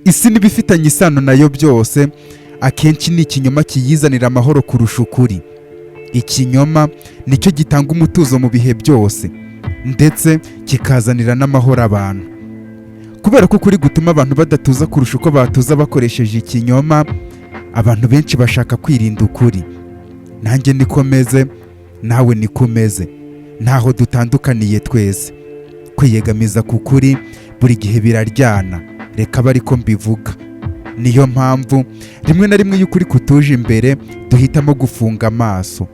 isi n'ibifitanye isano nayo byose akenshi ni ikinyoma kiyizanira amahoro kurusha ukuri. Ikinyoma nicyo gitanga umutuzo mu bihe byose ndetse kikazanira n'amahoro abantu. Kubera ko ukuri gutuma abantu badatuza kurusha uko batuza bakoresheje ikinyoma, abantu benshi bashaka kwirinda ukuri. Nanjye niko meze, nawe niko umeze, ntaho dutandukaniye twese. Kwiyegamiza ku kuri buri gihe biraryana, reka abe ariko mbivuga. Niyo mpamvu rimwe na rimwe iyo ukuri kutuje imbere duhitamo gufunga amaso.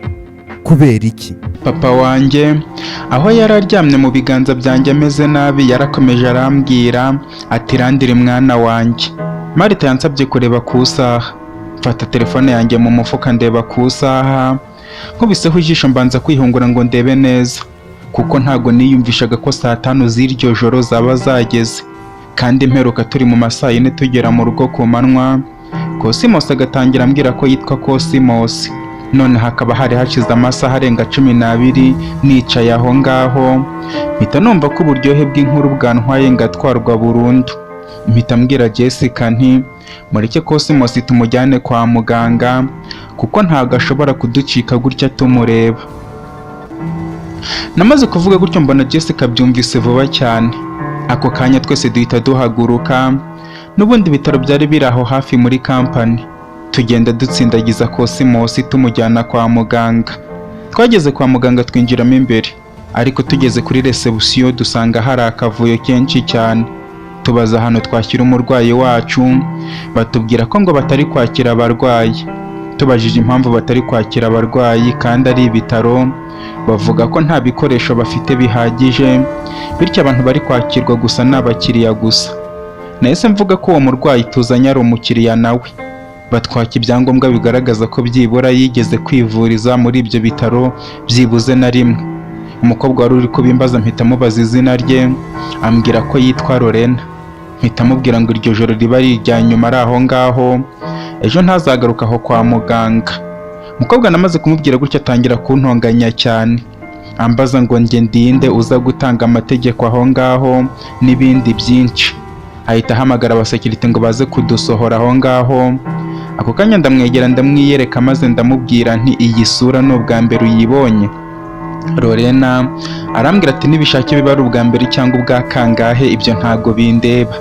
Kubera iki? Papa wanjye aho yari aryamye mu biganza byanjye ameze nabi yarakomeje arambwira ati randire mwana wanjye. Marita yansabye kureba ku isaha, mfata telefone yanjye mu mufuka ndeba ku isaha, nkubiseho ijisho mbanza kwihungura ngo ndebe neza, kuko ntago niyumvishaga ko saa 5 z'iryo joro zaba zageze, kandi imperuka turi mu masaa 4 tugera mu rugo ku manywa. Cosmos agatangira ambwira ko yitwa Cosmos, none hakaba hari hashize amasaha arenga 12 nicaye aho ngaho. Mpita numva ko uburyohe bw'inkuru bwantwaye ngatwarwa burundu. Mpita mbwira Jessica nti mureke Cosmos tumujyane kwa muganga, kuko ntago ashobora kuducika gutya tumureba. Namaze kuvuga gutyo mbona Jessica byumvise vuba cyane. Ako kanya twese duhita duhaguruka, n'ubundi bitaro byari biri aho hafi muri company. Tugenda dutsindagiza Cosmos tumujyana kwa muganga. Twageze kwa muganga twinjiramo imbere, ariko tugeze kuri reception dusanga hari akavuyo kenshi cyane. Tubaza hano twashyira umurwayi wacu, batubwira ko ngo batari kwakira abarwayi. Tubajije impamvu batari kwakira abarwayi kandi ari ibitaro, bavuga ko nta bikoresho bafite bihagije, bityo abantu bari kwakirwa gusa n'abakiriya gusa. Nahise mvuga ko uwo murwayi tuzanye ari umukiriya nawe. Batwaka ibyangombwa bigaragaza ko byibura yigeze kwivuriza muri ibyo bitaro byibuze na rimwe. Umukobwa wari uri kubimbaza mpita mubaza izina rye, ambwira ko yitwa Lorena. Mpita mubwira ngo iryo joro riba rijya nyuma ari aho ngaho, ejo ntazagaruka aho kwa muganga. Umukobwa namaze kumubwira gutya atangira kuntonganya cyane, ambaza ngo njye ndinde uza gutanga amategeko aho ngaho n'ibindi byinshi. Ahita ahamagara abasekirite ngo baze kudusohora aho ngaho. Ako kanya ndamwegera ndamwiyereka maze ndamubwira nti iyi sura ni ubwa mbere uyibonye? Lorena arambwira ati nibishake biba ari ubwa mbere cyangwa ubwa kangahe ibyo ntago bindeba,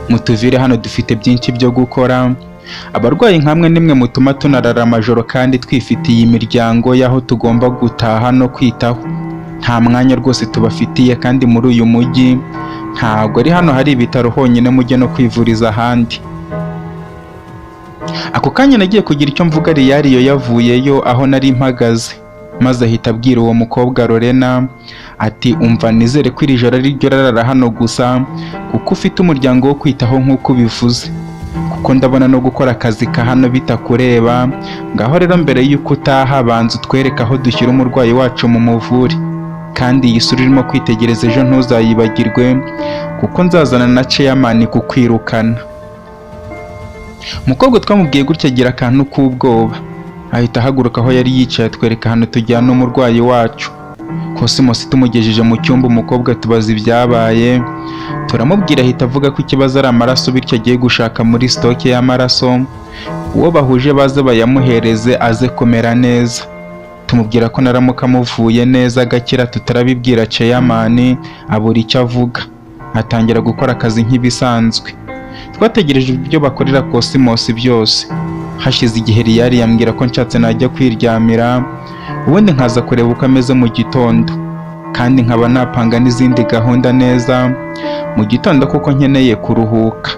mutuvire hano dufite byinshi byo gukora. Abarwayi nkamwe nimwe mutuma tunarara amajoro kandi twifitiye imiryango y'aho tugomba gutaha no kwitaho. Nta mwanya rwose tubafitiye, kandi muri uyu mujyi ntabwo ari hano hari ibitaro honyine mujye no kwivuriza ahandi. Ako kanya nagiye kugira icyo mvuga Riyariyo yavuyeyo aho nari mpagaze, maze ahita abwira uwo mukobwa Lorena ati umva nizere ko iri joro ari ryo rarara hano gusa, kuko ufite umuryango wo kwitaho nk'uko ubivuze, kuko ndabona no gukora akazi ka hano bitakureba. Ngaho rero mbere y'uko utaha banza utwereka aho dushyira umurwayi wacu mu muvure, kandi iyi sura urimo kwitegereza ejo ntuzayibagirwe, kuko nzazana na chairman kukwirukana. Umukobwa twamubwiye gutya agira akantu k'ubwoba, ahita ahaguruka aho yari yicaye atwereka hano tujyana umurwayi wacu. Cosmos tumugejeje mu cyumba umukobwa tubaza ibyabaye, turamubwira ahita avuga ko ikibazo ari amaraso, bityo agiye gushaka muri stock y'amaraso uwo bahuje baze bayamuhereze aze kumera neza. Tumubwira ko naramuka amuvuye neza agakira tutarabibwira chairman, abura icyo avuga, atangira gukora akazi nk'ibisanzwe. Twategereje ibyo bakorera Cosmos byose. Hashize igihe Riyari yambwira ko nshatse najya kwiryamira, ubundi nkaza kureba uko ameze mu gitondo, kandi nkaba napanga n'izindi gahunda neza mu gitondo kuko nkeneye kuruhuka.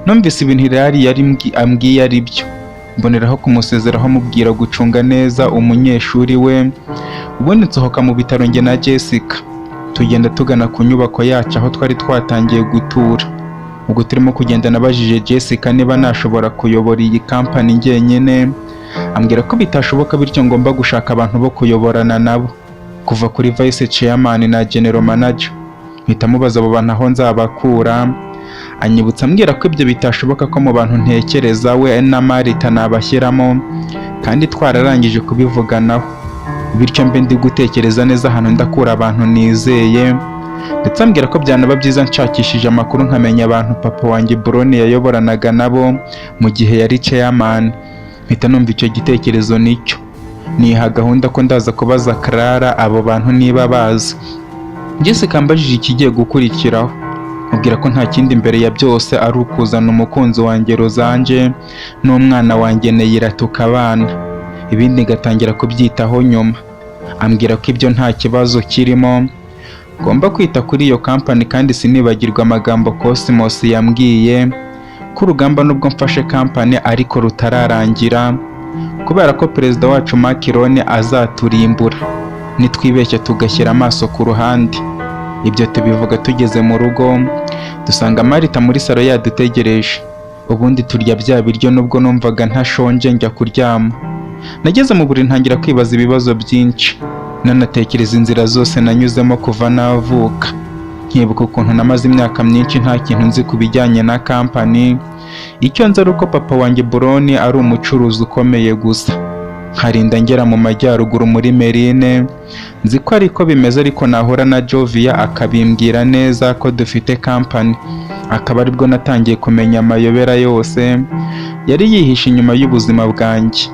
Numvise ibintu Riyari ambwiye ari byo, mboneraho kumusezeraho mubwira gucunga neza umunyeshuri we. Ubundi nsohoka mu bitaro njye na Jessica, tugenda tugana ku nyubako yacu aho twari twatangiye gutura. Ubwo turimo kugenda nabajije Jessica niba nashobora kuyobora iyi company njyenyine, ambwira ko bitashoboka, bityo ngomba gushaka abantu bo kuyoborana nabo, kuva kuri vice chairman na general manager. Mpita mubaza abo bantu aho nzabakura, anyibutsa ambwira ko ibyo bitashoboka, ko mu bantu ntekereza we na Marita nabashyiramo, kandi twararangije kubivuganaho, bityo mbe ndi gutekereza neza hano ndakura abantu nizeye. ndetse ambwira ko byanaba byiza nshakishije amakuru nkamenya abantu papa wanjye Brony yayoboranaga nabo mu gihe yari chairman. Mpita numva icyo gitekerezo nicyo niha gahunda ko ndaza kubaza Clara abo bantu niba bazi. Jessica ambajije ikigiye gukurikiraho, mubwira ko nta kindi mbere ya byose ari ukuzana umukunzi wanjye Rozange n'umwana wanjye Neyira tukabana, ibindi ngatangira kubyitaho nyuma. Ambwira ko ibyo nta kibazo kirimo, ngomba kwita kuri iyo company kandi sinibagirwa amagambo Cosmos yambwiye ko urugamba nubwo mfashe company ariko rutararangira, kubera ko perezida wacu Macron azaturimbura nitwibeshya tugashyira amaso ku ruhande. Ibyo tubivuga tugeze mu rugo, dusanga Marita muri salo yadutegereje. Ubundi turya bya biryo nubwo numvaga ntashonje njya kuryama. Nageze mu buriri ntangira kwibaza ibibazo byinshi, nanatekereza inzira zose nanyuzemo kuva navuka. Nkibuka ukuntu namaze imyaka myinshi nta kintu nzi ku bijyanye na company. Icyo nzi ari uko papa wanjye Brony ari umucuruzi ukomeye gusa. Nkarinda ngera mu majyaruguru muri Merine, nzi ko ariko bimeze, ariko nahura na Jovia akabimbwira neza ko dufite company. Akaba aribwo natangiye kumenya amayobera yose yari yihishe inyuma y'ubuzima bwanjye.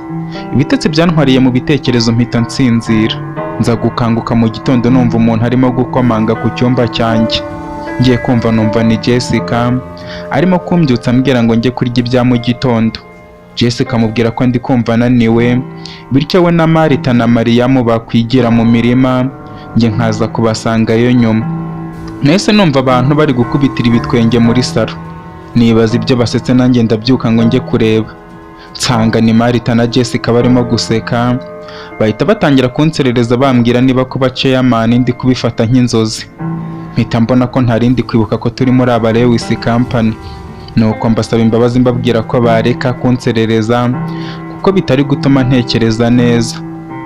Ibitotsi byantwariye mu bitekerezo mpita nsinzira. Nza gukanguka mu gitondo numva umuntu arimo gukomanga ku cyumba cyanjye. Ngiye kumva numva ni Jessica arimo kumbyutsa ambwira ngo njye kurya ibya mu gitondo. Jessica amubwira ko ndi kumva naniwe, bityo we na Marita na Mariyamu bakwigira mu mirima, njye nkaza kubasangayo nyuma. Nahise numva abantu bari gukubitira ibitwenge muri salo, nibaza ibyo basetse, nanjye ndabyuka ngo njye kureba. Nsanga ni Marita na Jessica barimo guseka, bahita batangira kunserereza bambwira niba kuba chairman ndi kubifata nk'inzozi. Mpita mbona ko ntarindi kwibuka ko turi muri aba Lewis Company, nuko mbasaba imbabazi mbabwira ko bareka kunserereza kuko bitari gutuma ntekereza neza.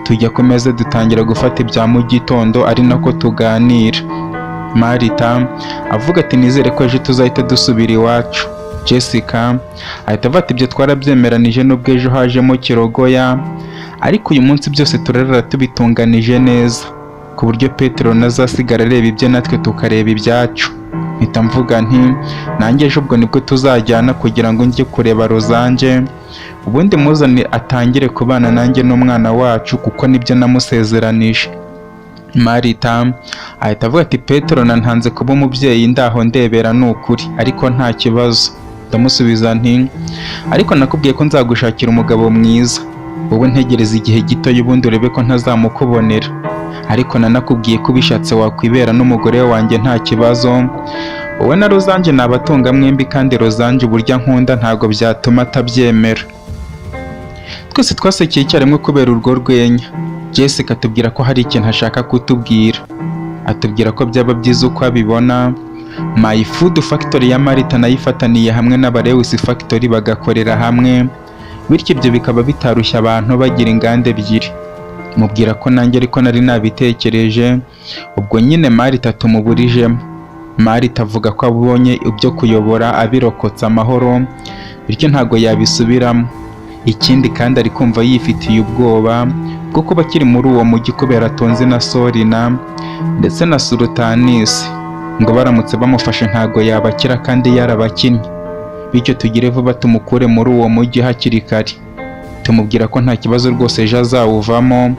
Tujya ku meza dutangira gufata ibya mu gitondo, ari nako tuganira. Marita avuga ati nizere ko ejo tuzahita dusubira iwacu. Jessica ahita afata ibyo twarabyemeranije nubwo ejo hajemo kirogoya, ariko uyu munsi byose turarara tubitunganije neza ku buryo Petero nazasigara areba ibye natwe tukareba ibyacu. Mpita mvuga nti nanjye ejo ubwo nibwo tuzajyana kugira ngo njye kureba Rozange, ubundi muzane atangire kubana nanjye n'umwana wacu kuko nibyo namusezeranije. Marita ahita avuga ati Petero nantanze kuba umubyeyi ndaho ndebera n'ukuri, ariko nta kibazo. Ndamusubiza nti ariko nakubwiye ko nzagushakira umugabo mwiza, wowe ntegereza igihe gito y'ubundi urebe ko ntazamukubonera, ariko nanakubwiye ko ubishatse wakwibera n'umugore wanjye nta kibazo. Wowe na Rozange ni abatunga mwembi kandi Rozange uburyo nkunda ntago byatuma atabyemera. Twese twasekeye icyarimwe kubera urwo rwenya. Jessica atubwira ko hari ikintu ashaka kutubwira, atubwira ko byaba byiza uko abibona My Food Factory ya Marita nayifataniye hamwe n'aba Lewis Factory bagakorera hamwe, bityo ibyo bikaba bitarushya abantu bagira inganda ebyiri. Mubwira ko nanjye ariko nari nabitekereje, ubwo nyine Marita tumuburijemo. Marita avuga ko abonye ibyo kuyobora abirokotse amahoro, bityo ntago yabisubiramo. Ikindi kandi ari kumva yifitiye ubwoba bwo kuba akiri muri uwo mujyi kubera atonze na Sorina ndetse na Sultanis, ngo baramutse bamufashe ntago yabakira kandi yarabakinnye, bityo tugire vuba tumukure muri uwo mujyi hakiri kare. Tumubwira ko nta kibazo rwose ejo azawuvamo,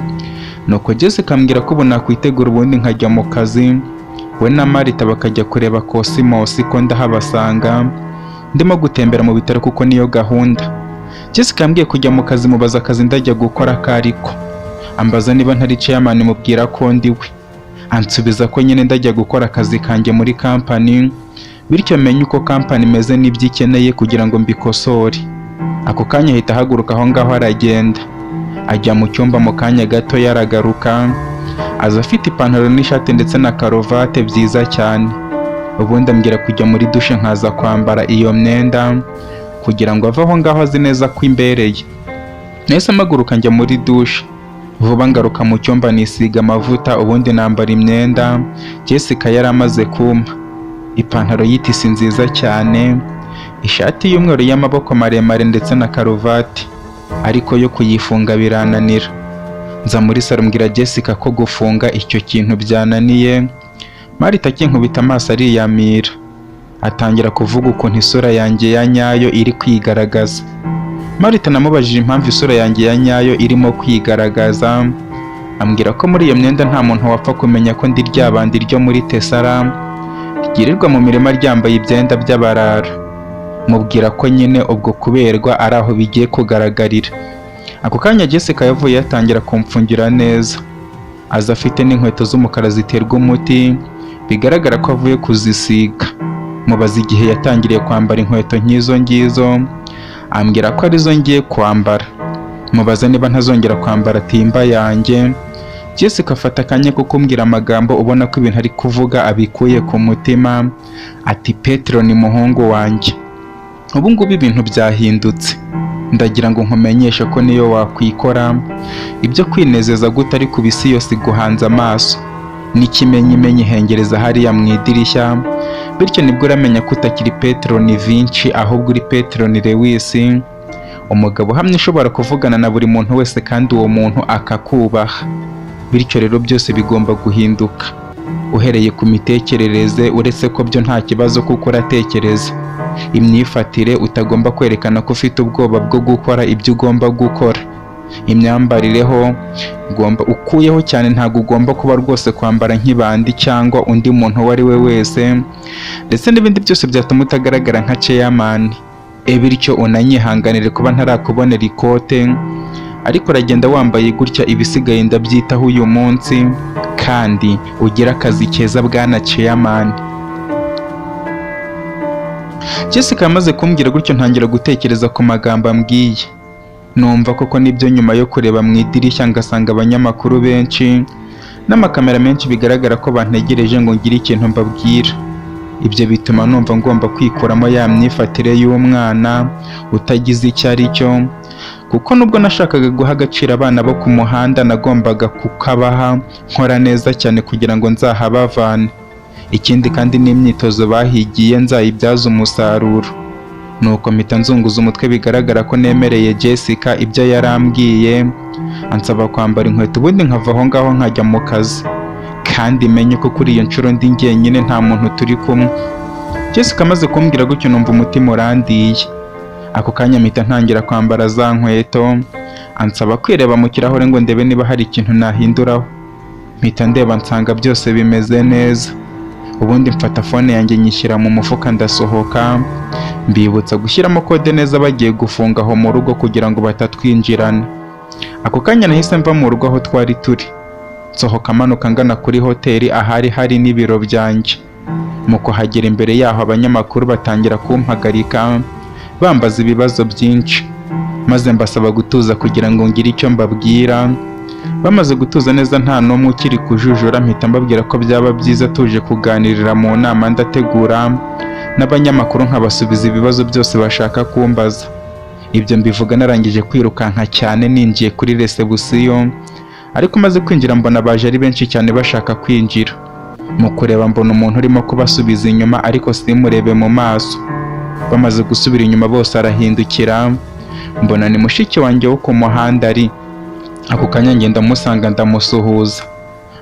nuko Jessica ambwira ko ubu nakwitegura ubundi nkajya mu kazi, we na Marita bakajya kureba Cosmos ko ndahabasanga. Ndimo gutembera mu bitaro kuko niyo gahunda. Jessica ambwiye kujya mu kazi, mubaza akazi ndajya gukora kariko. Ambaza niba ntari chairman, mubwira ko ndi we. Ansubiza ko nyine ndajya gukora akazi kanjye muri company, bityo menye uko company imeze n'ibyo ikeneye kugira ngo mbikosore. Ako kanya ahita ahaguruka aho ngaho aragenda, ajya mu cyumba. Mu kanya gato yaragaruka, aza afite ipantaro n'ishati ndetse na karuvate byiza cyane. Ubundi ambwira kujya muri dushe nkaza kwambara iyo myenda kugira ngo ave aho ngaho azi neza ko imbereye. Nahise mpaguruka njya muri dushe, vuba ngaruka mu cyumba nisiga amavuta, ubundi nambara imyenda Jessica yari amaze kumpa. Ipantaro y'itisi nziza cyane, ishati y'umweru y'amaboko maremare ndetse na karuvati, ariko yo kuyifunga birananira. Nza muri salo mbwira Jessica ko gufunga icyo kintu byananiye, Marita akinkubita amaso ariyamira, atangira kuvuga ukuntu isura yanjye ya nyayo iri kwigaragaza. Marita namubajije impamvu isura yanjye ya nyayo irimo kwigaragaza, ambwira ko muri iyo myenda nta muntu wapfa kumenya ko ndi rya bandi ryo muri Tesara ryirirwa mu mirima ryambaye ibyenda by'abarara. Mubwira ko nyine ubwo kuberwa ari aho bigiye kugaragarira. Ako kanya Jessica yavuye yatangira kumfungira neza, aza afite n'inkweto z'umukara ziterwa umuti, bigaragara ko avuye kuzisiga. Mubaza igihe yatangiriye kwambara inkweto nk'izo ngizo, ambwira ko arizo ngiye kwambara. Mubaza niba ntazongera kwambara timba yanjye. Jessica afata akanya ko kumbwira amagambo ubona ko ibintu ari kuvuga abikuye ku mutima, ati Petero ni muhungu wanjye. Ubu ngubu ibintu byahindutse, ndagira ngo nkumenyeshe ko niyo wakwikora ibyo kwinezeza gute ari ku bisi yose iguhanze amaso, n'ikimenyimenyi hengereza hariya mu idirishya, bityo nibwo uramenya ko utakiri Petero ni Vinci ahubwo uri Petero ni Lewis, umugabo uhamye ushobora kuvugana na buri muntu wese kandi uwo muntu akakubaha. Bityo rero byose bigomba guhinduka, uhereye ku mitekerereze, uretse ko byo nta kibazo kuko uratekereza. Imyifatire, utagomba kwerekana ko ufite ubwoba bwo gukora ibyo ugomba gukora. Imyambarire ho ukuyeho cyane, ntabwo ugomba kuba rwose kwambara nk'ibandi cyangwa undi muntu uwo ari we wese, ndetse n'ibindi byose byatuma utagaragara nka chairman. Bityo unanyihanganire kuba ntarakubonera ikote, ariko uragenda wambaye gutya, ibisigaye ndabyitaho uyu munsi, kandi ugira akazi keza bwana chairman. Jessica yamaze kumbwira gutyo ntangira gutekereza ku magambo ambwiye. Numva koko nibyo, nyuma yo kureba mu idirishya ngasanga abanyamakuru benshi n'amakamera menshi bigaragara ko bantegereje ngo ngire ikintu mbabwira. Ibyo bituma numva ngomba kwikuramo ya myifatire y'umwana utagize icyo ari cyo, kuko nubwo nashakaga guha agaciro abana bo ku muhanda, nagombaga kukabaha nkora neza cyane kugira ngo nzahabavane. Ikindi kandi n'imyitozo bahigiye nzayibyaza umusaruro. Nuko mpita nzunguza umutwe, bigaragara ko nemereye Jessica ibyo yarambwiye, ansaba kwambara inkweto ubundi nkava aho ngaho nkajya mu kazi, kandi menye ko kuri iyo nshuro ndi njyenyine nta muntu turi kumwe. Jessica amaze kumbwira gutyo numva umutima urandiye. Ako kanya mpita ntangira kwambara za nkweto, ansaba kwireba mu kirahure ngo ndebe niba hari ikintu nahinduraho. Mpita ndeba nsanga byose bimeze neza. Ubundi mfata phone yanjye nyishyira mu mufuka ndasohoka, mbibutsa gushyiramo kode neza bagiye gufunga aho mu rugo kugira ngo batatwinjirana. Ako kanya nahise mva mu rugo aho twari turi, nsohoka manuka ngana kuri hoteli ahari hari n'ibiro byanjye. Mu kuhagera imbere yaho abanyamakuru batangira kumpagarika, bambaza ibibazo byinshi, maze mbasaba gutuza kugira ngo ngire icyo mbabwira. Bamaze gutuza neza nta n'umwe ukiri kujujura, mpita mbabwira ko byaba byiza tuje kuganirira mu nama ndategura n'abanyamakuru nkabasubiza ibibazo byose bashaka kumbaza. Ibyo mbivuga narangije kwirukanka cyane ninjiye kuri reception, ariko maze kwinjira mbona baje ari benshi cyane bashaka kwinjira. Mu kureba mbona umuntu urimo kubasubiza inyuma, ariko simurebe mu maso. Bamaze gusubira inyuma bose arahindukira, mbona ni mushiki wanjye wo ku muhanda ari. Ako kanya ngenda musanga ndamusuhuza,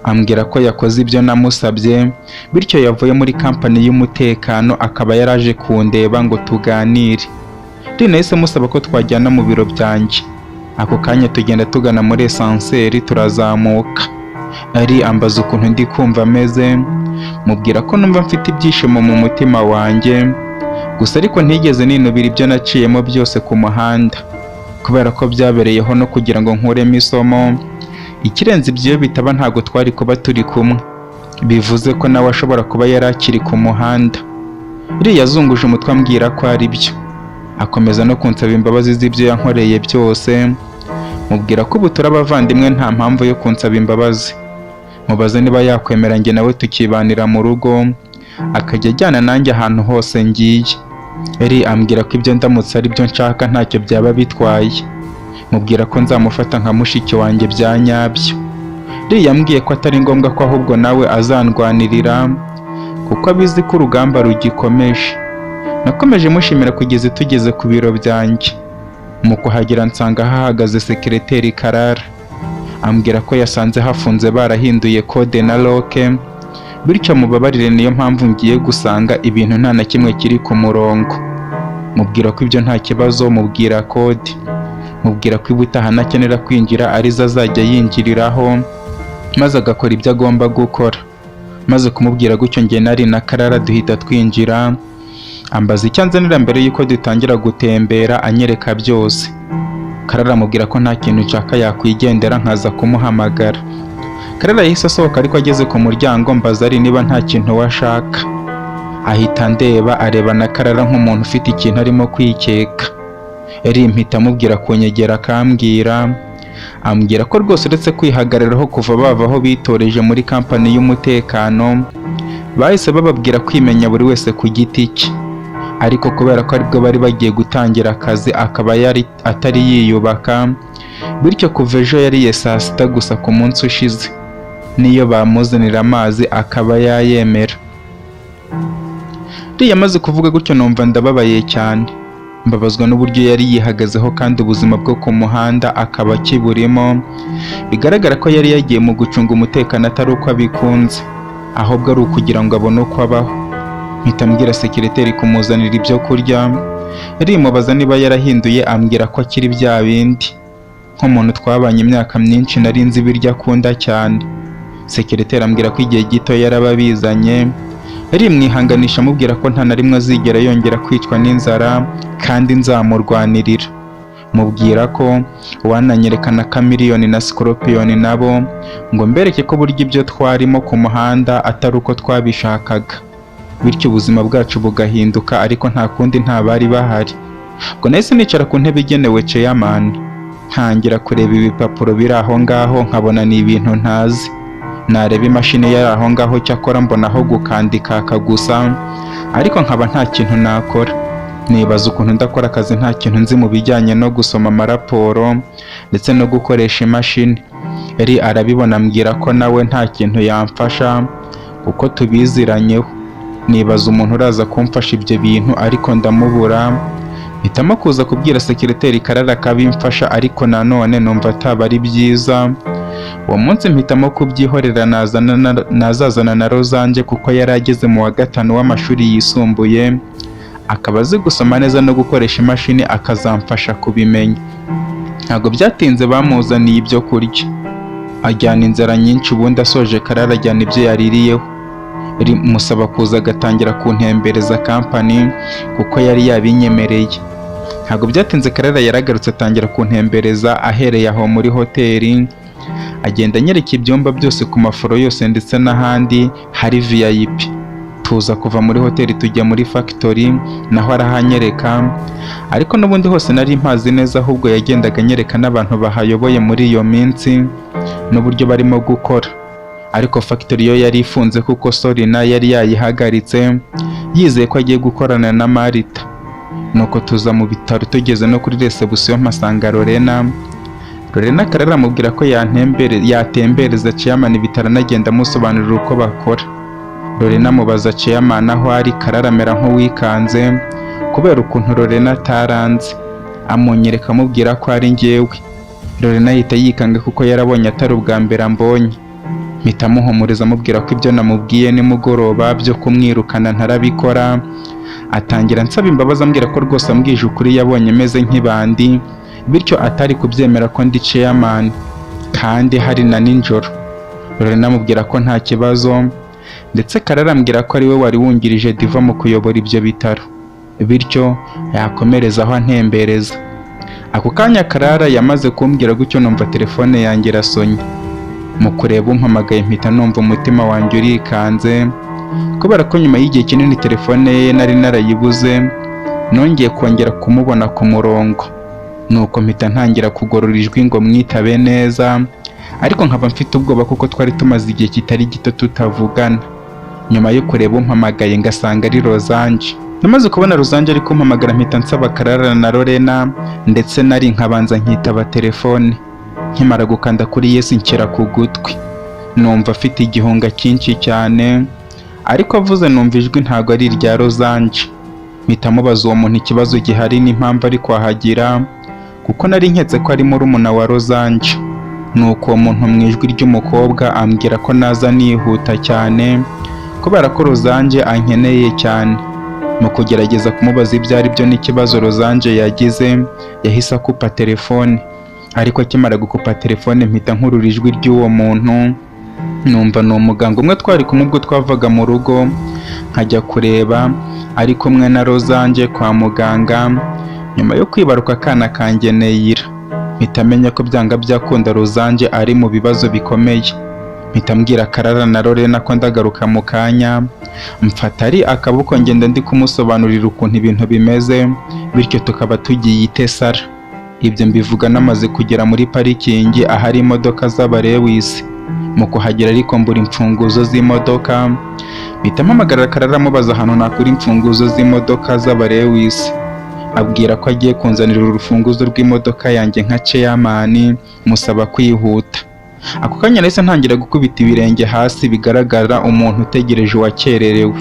ambwira ko yakoze ibyo namusabye, bityo yavuye muri kampani y'umutekano akaba yaraje kundeba ngo tuganire. Nahise musaba ko twajyana mu biro byanjye. Ako kanya tugenda tugana muri esanseri turazamuka. Ari ambaza ukuntu ndi kumva ameze, mubwira ko numva mfite ibyishimo mu mutima wanjye, gusa ariko ntigeze ninubira ibyo naciyemo byose ku muhanda, kubera ko byabereyeho no kugira ngo nkuremo isomo. Ikirenze ibyo bitaba ntabwo twari kuba turi kumwe, bivuze ko nawe ashobora kuba yari akiri ku muhanda. Yazunguje umutwe ambwira ko ari byo, akomeza no kunsaba imbabazi z'ibyo yankoreye byose. Mubwira ko ubu turi abavandimwe nta mpamvu yo kunsaba imbabazi. Mubaza niba yakwemera njye nawe tukibanira mu rugo, akajya ajyana nanjye ahantu hose ngiye. Ambwira ko ibyo ndamutse ari byo nshaka ntacyo byaba bitwaye. Mubwira ko nzamufata nka mushiki wanjye bya nyabyo. Yambwiye ko atari ngombwa ko ahubwo nawe azandwanirira, kuko abizi ko urugamba rugikomeje. Nakomeje mushimira kugeza tugeze ku biro byanjye. Mu kuhagera nsanga hahagaze sekereteri Karara. Ambwira ko yasanze hafunze barahinduye kode na loke, bityo mubabarire, niyo mpamvu ngiye gusanga ibintu nta na kimwe kiri ku murongo. Mubwira ko ibyo nta kibazo, mubwira kode, mubwira ko ubutaha nakenera kwinjira arizo azajya yinjiriraho maze agakora ibyo agomba gukora. Maze kumubwira gutyo njye nari na Karara duhita twinjira, ambaza icyo anzanira mbere y'uko dutangira gutembera, anyereka byose. Karara amubwira ko nta kintu nshaka yakwigendera nkaza kumuhamagara. Karara yahise asohoka, ariko ageze ku muryango mbaza ari niba nta kintu washaka. Ahita ndeba, areba na Karara nk'umuntu ufite ikintu arimo kwikeka. Mpita amubwira kunyegera, ambwira ko rwose uretse kwihagararaho kuva bava aho bitoreje muri kampani y'umutekano, bahise bababwira kwimenya buri wese ku giti cye. Ariko kubera ko aribwo bari bagiye gutangira akazi, akaba atari yiyubaka, bityo kuva ejo yariye saa sita gusa ku munsi ushize, niyo bamuzanira amazi akaba yayemera. Yamaze kuvuga gutyo numva ndababaye cyane, mbabazwa n'uburyo yari yihagazeho kandi ubuzima bwo ku muhanda akaba akiburimo. Bigaragara ko yari yagiye mu gucunga umutekano atari uko abikunze, ahubwo ari ukugira ngo abone uko abaho. Mpita mbwira sekireteri kumuzanira ibyo kurya, mubaza niba yarahinduye, ambwira ko akiri bya bindi. Nk'umuntu twabanye imyaka myinshi nari nzi ibiryo akunda cyane. Sekireteri ambwira ko igihe gito yarababizanye, mwihanganisha amubwira ko nta na rimwe azigera yongera kwicwa n'inzara kandi nzamurwanirira. Mubwira ko wananyerekana Chameleone na Scorpion nabo ngo mbereke ko burya ibyo twarimo ku muhanda atari uko twabishakaga, bityo ubuzima bwacu bugahinduka, ariko nta kundi, nta bari bahari. Ngo nahise nicara ku ntebe igenewe chairman, ntangira kureba ibipapuro biri aho ngaho, nkabona ni ibintu ntazi. Nareba imashini yari aho ngaho, cyakora mbona aho gukandika gusa, ariko nkaba nta kintu nakora. Nibaza ukuntu ndakora akazi nta kintu nzi mu bijyanye no gusoma amaraporo ndetse no gukoresha imashini. Arabibona, ambwira ko nawe nta kintu yamfasha kuko tubiziranyeho. Nibaza umuntu uraza kumfasha ibyo bintu, ariko ndamubura. Mpitamo kuza kubwira sekireteri Karara akabimfasha, ariko nanone numva ataba ari byiza. Uwo munsi mpitamo kubyihorera, nazazana na Rozange kuko yari ageze mu wa 5 w'amashuri yisumbuye, akaba azi gusoma neza no gukoresha imashini, akazamfasha kubimenya. Ntabwo byatinze bamuzaniye ibyo kurya, ajyana inzara nyinshi. Ubundi asoje, Karara ajyana ibyo yaririyeho, musaba kuza agatangira kuntembereza kampani kuko yari yabinyemereye. Ntabwo byatinze, Karara yaragarutse atangira kuntembereza, ahereye aho muri hoteli, agenda anyereka ibyumba byose ku maforo yose ndetse n'ahandi hari VIP. Tuza kuva muri hoteli tujya muri factory, naho arahanyereka, ariko n'ubundi hose nari mpazi neza, ahubwo yagendaga anyereka n'abantu bahayoboye muri iyo minsi n'uburyo barimo gukora. Ariko factory yo yari ifunze kuko Sorina yari yayihagaritse, yizeye ko agiye gukorana na Marita. Nuko tuza mu bitaro, tugeze no kuri reception mpasanga Lorena. Karara amubwira ko yatembereza chairman ibitaro, anagenda amusobanurira uko bakora. Lorena amubaza chairman aho ari. Karara amera nk'uwikanze kubera ukuntu Lorena ataranze, amunyereka amubwira ko ari njyewe. Lorena ahita yikanga kuko yarabonye atari ubwa mbere ambonye. Mpita amuhumuriza amubwira ko ibyo namubwiye nimugoroba byo kumwirukana ntarabikora. Atangira ansaba imbabazi, ambwira ko rwose ambwije ukuri yabonye meze nk'ibandi, bityo atari kubyemera ko ndi chairman kandi hari na ninjoro. Lorena amubwira ko nta kibazo, ndetse Karara ambwira ko ari we wari wungirije Diva mu kuyobora ibyo bitaro, bityo yakomereza aho antembereza. Ako kanya Karara yamaze kumbwira gutyo, numva telefone yanjye irasonye. Mu kureba umpamagaye mpita numva umutima wanjye urikanze, kubera ko nyuma y'igihe kinini telefone ye nari narayibuze, nongeye kongera kumubona ku murongo. Nuko mpita ntangira kugorora ijwi ngo mwitabe neza, ariko nkaba mfite ubwoba kuko twari tumaze igihe kitari gito tutavugana. Nyuma yo kureba umpamagaye ngasanga ari Rozange. Namaze kubona Rozange ari kumpamagara, mpita nsaba Karara na Lorena, ndetse nari nkabanza nkitaba telefone. Nkimara gukanda kuri yes nshyira ku gutwi, numva afite igihunga cyinshi cyane, ariko avuze numva ijwi ntago ari irya Rozange. Mpita mubaza uwo muntu ikibazo gihari n'impamvu ari kwahagira, kuko nari nketse ko ari murumuna wa Rozange. Nuko uwo muntu mu ijwi ry'umukobwa ambwira ko naza nihuta cyane kubera ko Rosange ankeneye cyane. Mu kugerageza kumubaza ibyo ari byo n'ikibazo Rosange yagize, yahise akupa telefone. Ariko akimara gukupa telefone mpita nkurura ijwi ry'uwo muntu, numva ni umuganga umwe twari kumwe ubwo twavaga mu rugo, nkajya kureba ari kumwe na Rosange kwa muganga. Nyuma yo kwibaruka akana kanjye Neira, mpita menya ko byanga byakunda Rosange ari mu bibazo bikomeye. Mpita mbwira Karara na Lorena ko ndagaruka mu kanya, mfata ari akaboko ngenda ndi kumusobanurira ukuntu ibintu bimeze, bityo tukaba tugiye i Tesara. Ibyo mbivuga namaze kugera muri parikingi ahari imodoka z'Abarewisi. Mu kuhagera ariko mbura imfunguzo z'imodoka, mpita mpamagara Karara mubaza ahantu nakura imfunguzo z'imodoka z'Abarewisi. Abwira ko agiye kunzanira urufunguzo rw'imodoka yanjye nka chairman, musaba kwihuta. Ako kanya nahise ntangira gukubita ibirenge hasi, bigaragara umuntu utegereje wakererewe.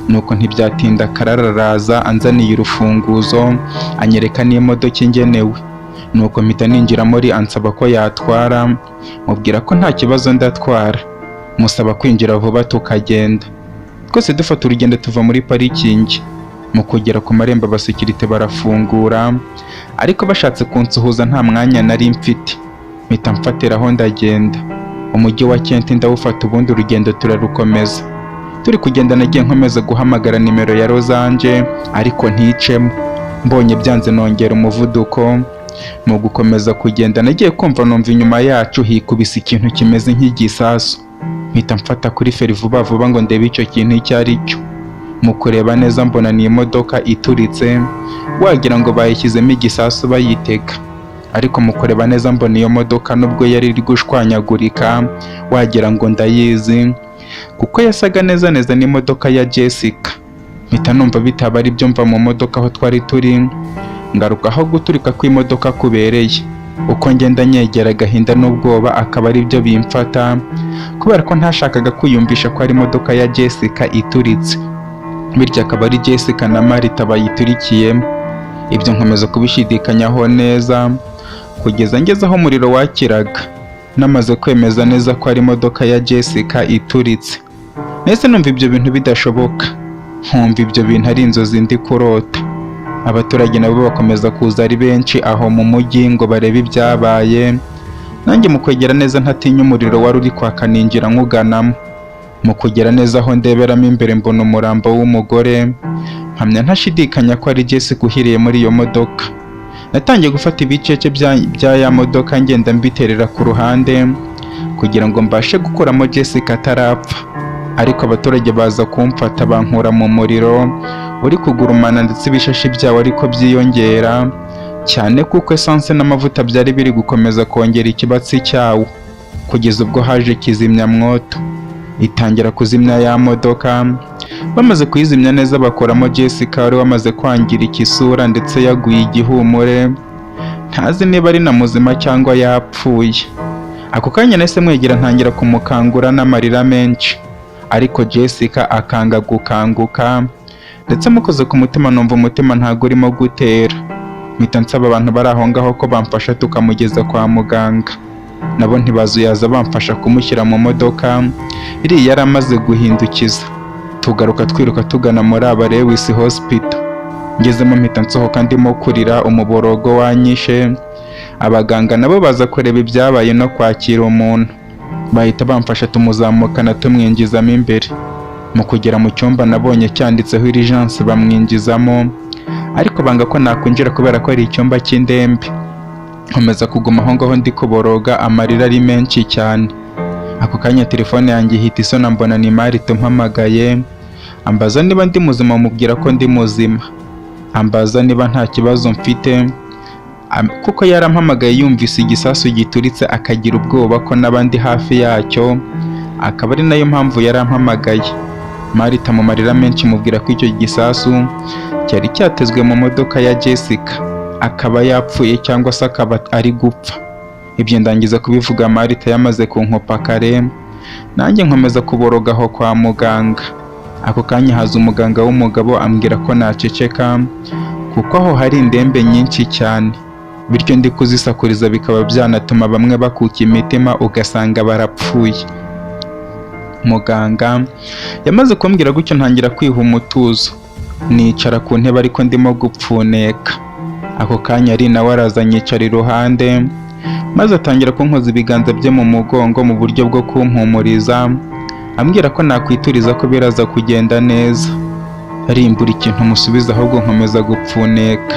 Nuko ntibyatinda Karara araza anzaniye urufunguzo, anyereka n'imodoka ingenewe. Nuko mpita ninjira muri ansaba ko yatwara, mubwira ko nta kibazo ndatwara, musaba kwinjira vuba tukagenda. Twese dufata urugendo tuva muri parikingi. Mu kugera ku marembo abasekirite barafungura, ariko bashatse kunsuhuza nta mwanya nari mfite. Mpita mfatiraho ndagenda. Umujyi wa Kent ndawufata, ubundi urugendo turarukomeza. Turi kugenda nagiye nkomeza guhamagara nimero ya Rosange ariko nticemo. Mbonye byanze nongera umuvuduko. Mu gukomeza kugenda nagiye kumva numva inyuma yacu hikubise ikintu kimeze nk'igisasu. Mpita mfata kuri feri vuba vuba ngo ndebe icyo kintu icyo ari cyo. Mu kureba neza mbona ni imodoka ituritse, wagira ngo bayishyizemo igisasu bayitega. Ariko mu kureba neza mbona iyo modoka nubwo yari iri gushwanyagurika, wagira ngo ndayizi, kuko yasaga neza neza n'imodoka ya Jessica. Mpita numva bitaba ari byo, mva mu modoka aho twari turi, ngaruka aho guturika kw'imodoka kubereye. Uko ngenda nyegera agahinda n'ubwoba akaba ari byo bimfata, kubera ko ntashakaga kwiyumvisha ko ari imodoka ya Jessica ituritse, bityo akaba ari Jessica na Marita bayiturikiyemo. Ibyo nkomeza kubishidikanyaho neza kugeza ngeze aho umuriro wakiraga. Namaze kwemeza neza ko ari imodoka ya Jessica ituritse, nese numva ibyo bintu bidashoboka, nkumva ibyo bintu ari inzozi ndi kurota. Abaturage nabo bakomeza kuza ari benshi aho mu mujyi ngo barebe ibyabaye. Nanjye mu kwegera neza ntatinya umuriro wari uri kwaka ninjira nkuganamo. Mu kugera neza aho ndeberamo imbere mbona umurambo w'umugore, mpamya ntashidikanya ko ari Jessica uhiriye muri iyo modoka. Natangiye gufata ibicece bya ya modoka ngenda mbiterera ku ruhande kugira ngo mbashe gukuramo Jessica atarapfa. Ariko abaturage baza kumfata bankura mu muriro uri kugurumana, ndetse ibishashi byawo ariko byiyongera cyane kuko essence n'amavuta byari biri gukomeza kongera ikibatsi cyawo, kugeza ubwo haje kizimyamwoto itangira kuzimya ya modoka. Bamaze kuyizimya neza bakoramo Jessica wari wamaze kwangirika isura ndetse yaguye igihumure, ntazi niba ari na muzima cyangwa yapfuye. Ako kanya nahise mwegera ntangira kumukangura n'amarira menshi, ariko Jessica akanga gukanguka, ndetse mukoze ku mutima numva umutima ntago urimo gutera. Mpita nsaba abantu bari aho ngaho ko bamfasha tukamugeza kwa muganga. Nabo ntibazuyaza bamfasha kumushyira mu modoka, iriya yari amaze guhindukiza. Tugaruka twiruka tugana muri Abarewisi Hospital. Ngezemo mpita nsohoka ndimo kurira, umuborogo wanyishe. Abaganga nabo baza kureba ibyabaye no kwakira umuntu, bahita bamfasha tumuzamukana tumwinjizamo imbere. Mu kugera mu cyumba nabonye cyanditseho urgence bamwinjizamo, ariko banga ko nakwinjira kubera ko ari icyumba cy'indembe. Nkomeza kuguma aho ngaho ndi kuboroga, amarira ari menshi cyane. Ako kanya telefone yanjye ihita isona, mbona ni Marita umpamagaye, ambaza niba ndi muzima, mubwira ko ndi muzima. Ambaza niba nta kibazo mfite, kuko yarampamagaye yumvise igisasu gituritse akagira ubwoba ko n'abandi hafi yacyo, akaba ari nayo mpamvu yarampamagaye. Marita mu marira menshi mubwira ko icyo gisasu cyari cyatezwe mu modoka ya Jessica, akaba yapfuye cyangwa se akaba ari gupfa. Ibyo ndangiza kubivuga Marita yamaze kunkopa kare, nanjye nkomeza kuboroga aho kwa muganga. Ako kanya haza umuganga w'umugabo ambwira ko naceceka kuko aho hari indembe nyinshi cyane, bityo ndi kuzisakuriza bikaba byanatuma bamwe bakuka imitima ugasanga barapfuye. Muganga yamaze kumbwira gutyo ntangira kwiha umutuzo, nicara ku ntebe ariko ndimo gupfuneka. Ako kanya ari nawe araza anyicara iruhande, maze atangira kunkoza ibiganza bye mu mugongo mu buryo bwo kumpumuriza, ambwira ko nakwituriza ko biraza kugenda neza. Arimbura ikintu musubiza ahubwo nkomeza gupfuneka.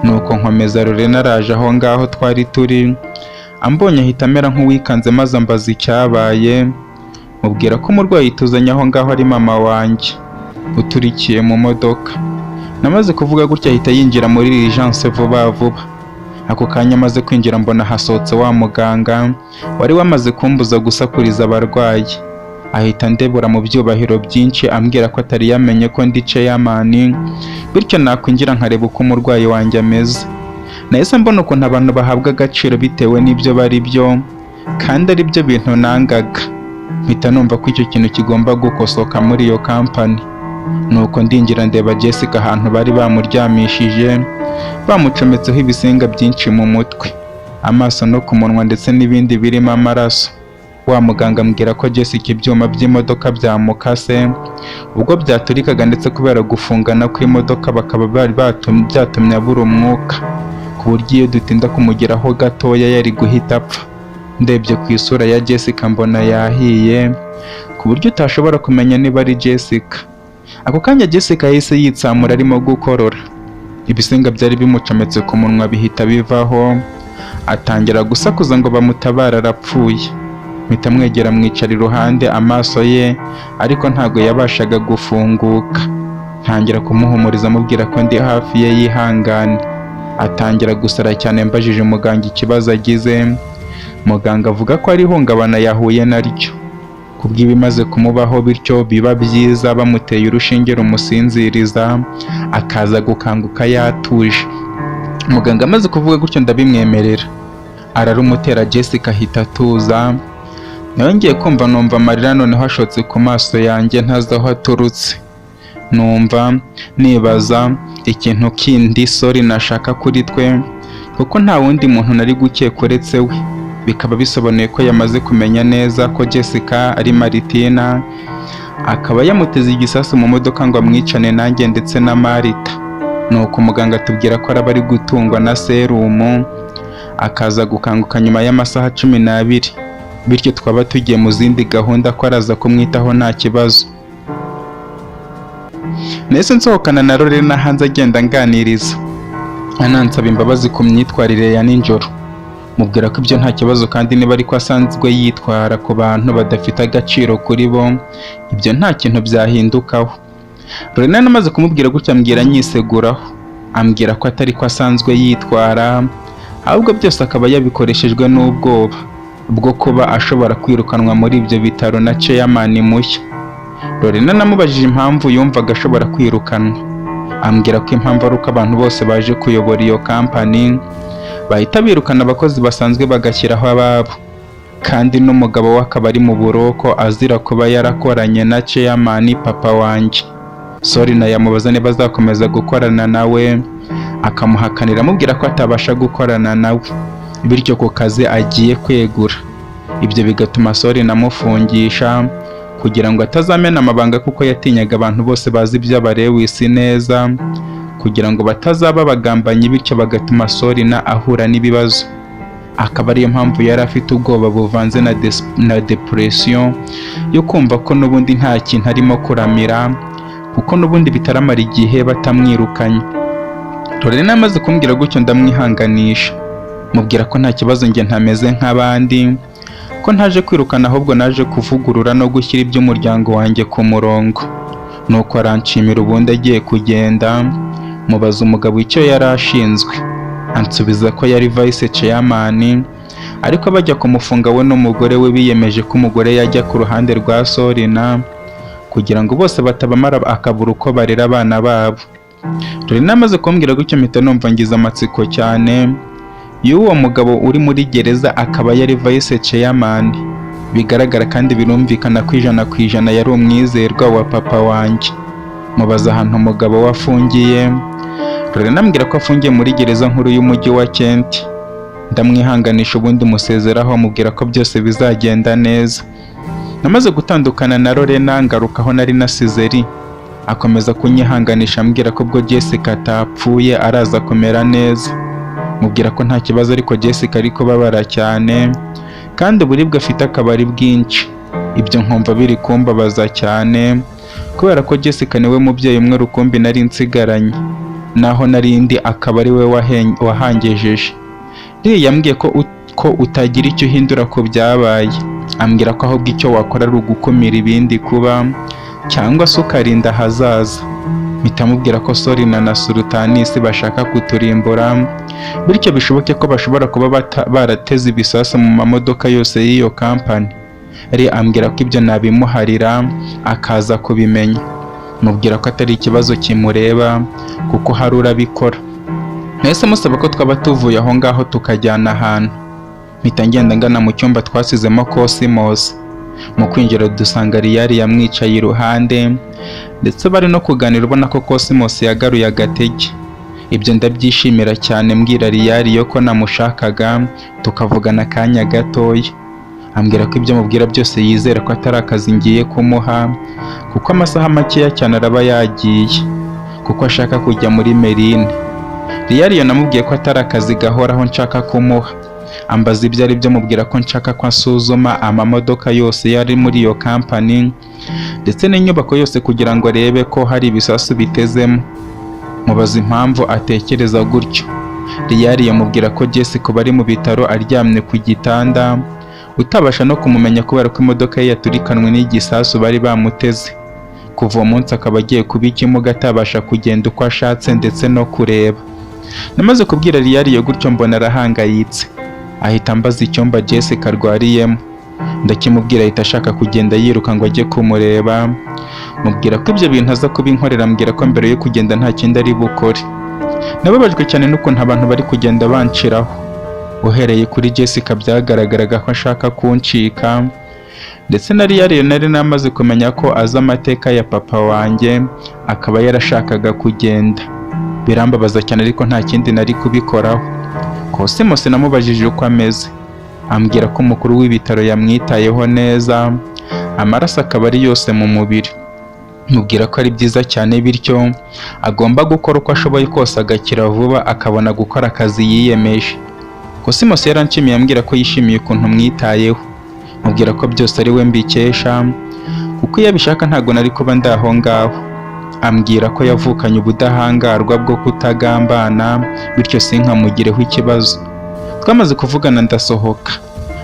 Nuko nkomeza Lorena araje aho ngaho twari turi, ambonye ahita amera nk'uwikanze maze ambaza icyabaye, mubwira ko umurwayi tuzanye aho ngaho ari mama wanjye uturikiye mu modoka. Namaze kuvuga gutya ahita yinjira muri urgence vuba vuba. Ako kanya amaze kwinjira mbona hasohotse wa muganga wari wamaze kumbuza gusakuriza abarwayi. Ahita ndebura mu byubahiro byinshi ambwira ko atari yamenye ko ndi chairman, bityo nakwinjira nkareba uko umurwayi wanjye ameze. Nahise mbona ukuntu abantu bahabwa agaciro bitewe n'ibyo bari byo, kandi ari byo bintu nangaga. Mpita numva ko icyo kintu kigomba gukosoka muri iyo company. Nuko ndinjira ndeba Jessica ahantu bari bamuryamishije, bamucometseho ibisinga byinshi mu mutwe, amaso no ku munwa ndetse n'ibindi birimo amaraso. Wa muganga ambwira ko Jessica ibyuma by'imodoka byamukase ubwo byaturikaga, ndetse kubera gufungana kw'imodoka bakaba bari byatumye abura umwuka, ku buryo iyo dutinda kumugeraho gatoya yari guhita apfa. Ndebye ku isura ya Jessica mbona yahiye, ku buryo utashobora kumenya niba ari Jessica. Ako kanya Jessica yahise yitsamura arimo gukorora, ibisinga byari bimucometse ku munwa bihita bivaho, atangira gusakuza ngo bamutabara arapfuye. Mpita mwegera mwicara iruhande, amaso ye ariko ntago yabashaga gufunguka. Ntangira kumuhumuriza amubwira ko ndi hafi ye yihangane. Atangira gusara cyane mbajije muganga ikibazo agize. Muganga avuga ko ari ihungabana yahuye naryo, kubw'ibimaze kumubaho, bityo biba byiza bamuteye urushinge rumusinziriza akaza gukanguka yatuje. Muganga amaze kuvuga gutyo ndabimwemerera, ararumutera Jessica ahita atuza. Nongeye kumva numva amarira noneho ashotse ku maso yanjye ntazi aho aturutse. Numva nibaza ikintu kindi Sori nashaka kuri twe, kuko nta wundi muntu nari gukeka uretse we. Bikaba bisobanuye ko yamaze kumenya neza ko Jessica ari Maritina, akaba yamuteze igisasu mu modoka ngo amwicane nanjye ndetse na Marita. Nuko muganga atubwira ko araba ari gutungwa na serumu, akaza gukanguka nyuma y'amasaha 12, bityo twaba tugiye mu zindi gahunda ko araza kumwitaho nta kibazo. Nahise nsohokana na Lorena hanze agenda nganiriza, anansaba imbabazi ku myitwarire ya nijoro. Mubwira ko ibyo nta kibazo, kandi niba ariko asanzwe yitwara ku bantu badafite agaciro kuri bo, ibyo nta kintu byahindukaho. Lorena amaze kumubwira gutya ambwira nyiseguraho, ambwira ko atari ko asanzwe yitwara, ahubwo byose akaba yabikoreshejwe n'ubwoba bwo kuba ashobora kwirukanwa muri ibyo bitaro na chairman mushya. Lorena namubajije impamvu yumvaga ashobora kwirukanwa, ambwira ko impamvu ari uko abantu bose baje kuyobora iyo company bahita birukana abakozi basanzwe bagashyiraho ababo, kandi n'umugabo we akaba ari mu buroko azira kuba yarakoranye na chairman papa wanjye. Sori na yamubaza niba azakomeza gukorana nawe, akamuhakanira amubwira ko atabasha gukorana nawe, bityo ku kazi agiye kwegura. Ibyo bigatuma Sori namufungisha kugira ngo atazamena amabanga, kuko yatinyaga abantu bose bazi iby'abarewisi neza, kugira ngo batazaba bagambanyi, bityo bagatuma Sori na ahura n'ibibazo. Akaba ariyo mpamvu yari afite ubwoba buvanze na depression yo kumva ko n'ubundi nta kintu arimo kuramira, kuko n'ubundi bitaramara igihe batamwirukanye. Lorena amaze kumbwira gutyo ndamwihanganisha, mubwira ko nta kibazo njye ntameze nk'abandi, ko ntaje kwirukana ahubwo naje kuvugurura no gushyira iby'umuryango wanjye ku murongo. Nuko aranshimira, ubundi agiye kugenda mubaza umugabo icyo yari ashinzwe, ansubiza ko yari vice chairman, ariko bajya kumufunga we n'umugore we biyemeje ko umugore yajya ku ruhande rwa Sorina kugira ngo bose batabamara akabura uko barera abana babo. Lorena amaze kumbwira gutyo mpita numva ngize amatsiko cyane y'uwo mugabo uri muri gereza akaba yari vice chairman. Bigaragara kandi birumvikana ko 100% yari umwizerwa wa papa wanjye. Mubaza ahantu umugabo wafungiye, Lorena ambwira ko afungiye muri gereza nkuru y'umujyi wa Kent. Ndamwihanganisha ubundi musezeraho, mubwira ko byose bizagenda neza. Namaze gutandukana na Lorena ngaruka aho nari nasize Lee, akomeza kunyihanganisha ambwira ko ubwo Jessica atapfuye araza kumera neza. Mubwira ko nta kibazo ariko Jessica ari kubabara cyane kandi uburibwe afite akaba ari bwinshi. Ibyo nkumva biri kumbabaza cyane kubera ko Jessica niwe mubyeyi umwe rukumbi nari nsigaranye, naho narindi akaba ari we wahangejeje. Lee yambwiye ko utagira icyo uhindura ku byabaye, ambwira ko ahubwo icyo wakora ari ugukumira ibindi kuba cyangwa se ukarinda ahazaza. Mpita mubwira ko Sorina na Sultanis bashaka kuturimbura, bityo bishoboke ko bashobora kuba barateze ibisasu mu mamodoka yose y'iyo kampani. Lee ambwira ko ibyo nabimuharira akaza kubimenya. Mubwira ko atari ikibazo kimureba kuko hari urabikora. Nahise musaba ko twaba tuvuye aho ngaho tukajyana ahantu. Mpita ngenda ngana mu cyumba twasizemo Cosmos. Mu kwinjira dusanga Riyari yamwicaye iruhande ndetse bari no kuganira, ubona ko Cosmos yagaruye agatege. Ibyo ndabyishimira cyane, mbwira Riyari yo ko namushakaga tukavugana akanya gatoya. Ambwira ko ibyo mubwira byose yizera ko atari akazi ngiye kumuha kuko amasaha makeya cyane araba yagiye kuko ashaka kujya muri Merine. Riyari yo namubwiye ko atari akazi gahoraho nshaka kumuha. Ambaza ibyo ari byo, mubwira ko nshaka ko asuzuma amamodoka yose yari muri iyo kampani ndetse n'inyubako yose kugira ngo arebe ko hari ibisasu bitezemo. Mubaza impamvu atekereza gutyo. Riyari yamubwira ko Jessica bari mu bitaro aryamye ku gitanda, utabasha no kumumenya kubera ko imodoka ye yaturikanwe n'igisasu bari bamuteze. Kuva uwo munsi akaba agiye kuba ikimuga, atabasha kugenda uko ashatse ndetse no kureba. Namaze kubwira Riyari yo gutyo mbona arahangayitse, ahita ambaza icyumba Jessica arwariyemo. Ndakimubwira, ahita ashaka kugenda yiruka ngo ajye kumureba. Mubwira ko ibyo bintu aza kubinkorera, ambwira ko mbere yo kugenda nta kindi ari bukore. Nababajwe cyane n'ukuntu abantu bari kugenda banshiraho. Uhereye kuri Jessica byagaragaraga ko ashaka kuncika, ndetse na Riyari nari namaze kumenya ko azi amateka ya papa wanjye akaba yarashakaga kugenda. Birambabaza cyane ariko nta kindi nari kubikoraho. Cosmos namubajije uko ameze, ambwira ko umukuru w'ibitaro yamwitayeho neza, amaraso akaba ari yose mu mubiri. Mubwira ko ari byiza cyane bityo agomba gukora uko ashoboye kose agakira vuba akabona gukora akazi yiyemeje. Cosmos yaranshimiye ambwira ko yishimiye ukuntu mwitayeho. Mubwira ko byose ari we mbikesha kuko iyo abishaka ntago nari kuba ndaho ngaho. Ambwira ko yavukanye ubudahangarwa bwo kutagambana bityo sinkamugireho ikibazo. Twamaze kuvugana ndasohoka,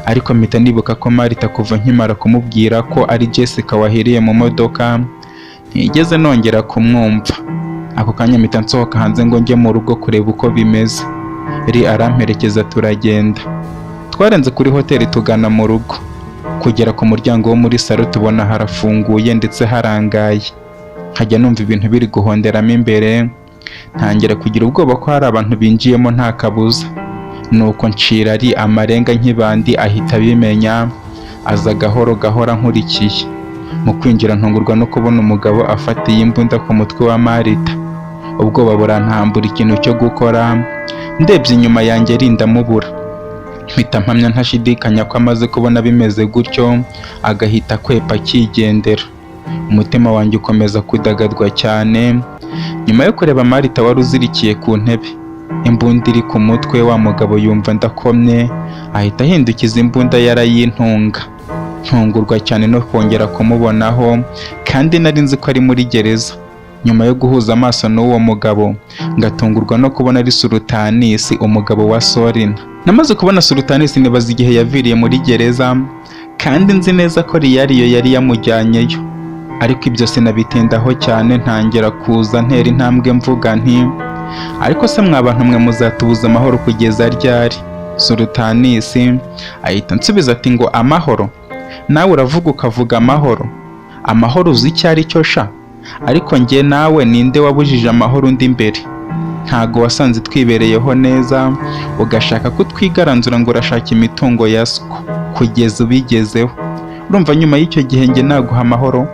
ariko mpita nibuka ko Marita kuva nkimara kumubwira ko ari Jessica wahiriye mu modoka ntigeze nongera kumwumva. Ako kanya mpita nsohoka hanze ngo njye mu rugo kureba uko bimeze. Lee aramperekeza turagenda. Twarenze kuri hoteli tugana mu rugo. Kugera ku muryango wo muri salo tubona harafunguye ndetse harangaye. Nkajya numva ibintu biri guhonderamo imbere, ntangira kugira ubwoba ko hari abantu binjiyemo nta kabuza. Nuko ncira Lee amarenga nk'ibandi, ahita abimenya aza gahoro gahora nkurikiye. Mu kwinjira ntungurwa no kubona umugabo afatiye imbunda ku mutwe wa Marita. Ubwoba burantambura ikintu cyo gukora, ndebye inyuma yanjye Lee ndamubura. Mpita mpamya ntashidikanya ko amaze kubona bimeze gutyo agahita kwepa akigendera. Umutima wanjye ukomeza kudagadwa cyane. Nyuma yo kureba Marita wari uzirikiye ku ntebe, imbunda iri ku mutwe, wa mugabo yumva ndakomye ahita ahindukiza imbunda yarayintunga. Ntungurwa cyane no kongera kumubonaho kandi nari nzi ko ari muri gereza. Nyuma yo guhuza amaso n'uwo mugabo ngatungurwa no kubona ari Sultanis, umugabo wa Sorina. Namaze kubona Sultanis nibaza igihe yaviriye muri gereza kandi nzi neza ko Riyari yari yamujyanyeyo, ariko ibyo sinabitindaho cyane. Ntangira kuza ntera intambwe mvuga nti ariko se mwa bantu mwe muzatubuza amahoro kugeza ryari? Sultanis ahita nsubiza ati ngo amahoro? Nawe uravuga ukavuga amahoro? Amahoro uzi icyo ari cyo sha? Ariko njye nawe ninde wabujije amahoro undi imbere? Ntago wasanze twibereyeho neza ugashaka kutwigaranzura ngo urashaka imitungo ya sko kugeza ubigezeho? Urumva nyuma y'icyo gihe njye naguha amahoro?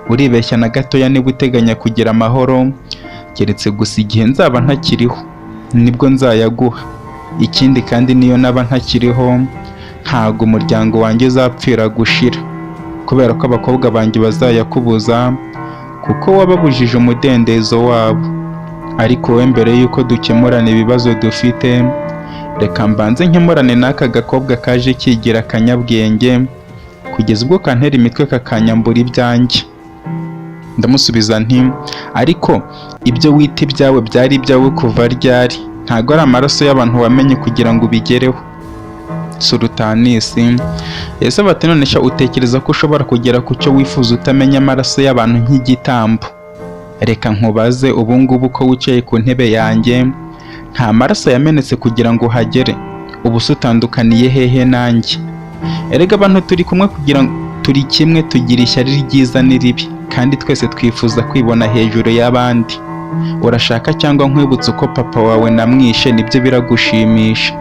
Uribeshya na gatoya niba uteganya kugira amahoro, keretse gusa igihe nzaba ntakiriho nibwo nzayaguha. Ikindi kandi niyo naba ntakiriho ntago umuryango wanjye uzapfira gushira. kubera ko abakobwa banjye bazayakubuza kuko wababujije umudendezo wabo. Ariko wowe mbere y'uko dukemurana ibibazo dufite, reka mbanze nkemurane n'aka gakobwa kaje kigira akanyabwenge kugeza ubwo kantera imitwe kakanyambura ibyanjye. Ndamusubiza nti ariko ibyo wita ibyawe byari ibyawe kuva ryari? Ntago ari amaraso y'abantu wamenye kugira ngo ubigereho. Surutanisi ese bati none sha utekereza ko ushobora kugera ku cyo wifuza utamenya amaraso y'abantu nk'igitambo? Reka nkubaze ubu ngubu ko wicaye ku ntebe yanjye nta maraso yamenetse kugira ngo uhagere, ubu se utandukaniye hehe nanjye? Erega abantu turi kumwe kugira ngo turi kimwe, tugira ishyari ryiza n'iribi, kandi twese twifuza kwibona hejuru y'abandi. Urashaka cyangwa nkwibutse uko papa wawe namwishe nibyo biragushimisha?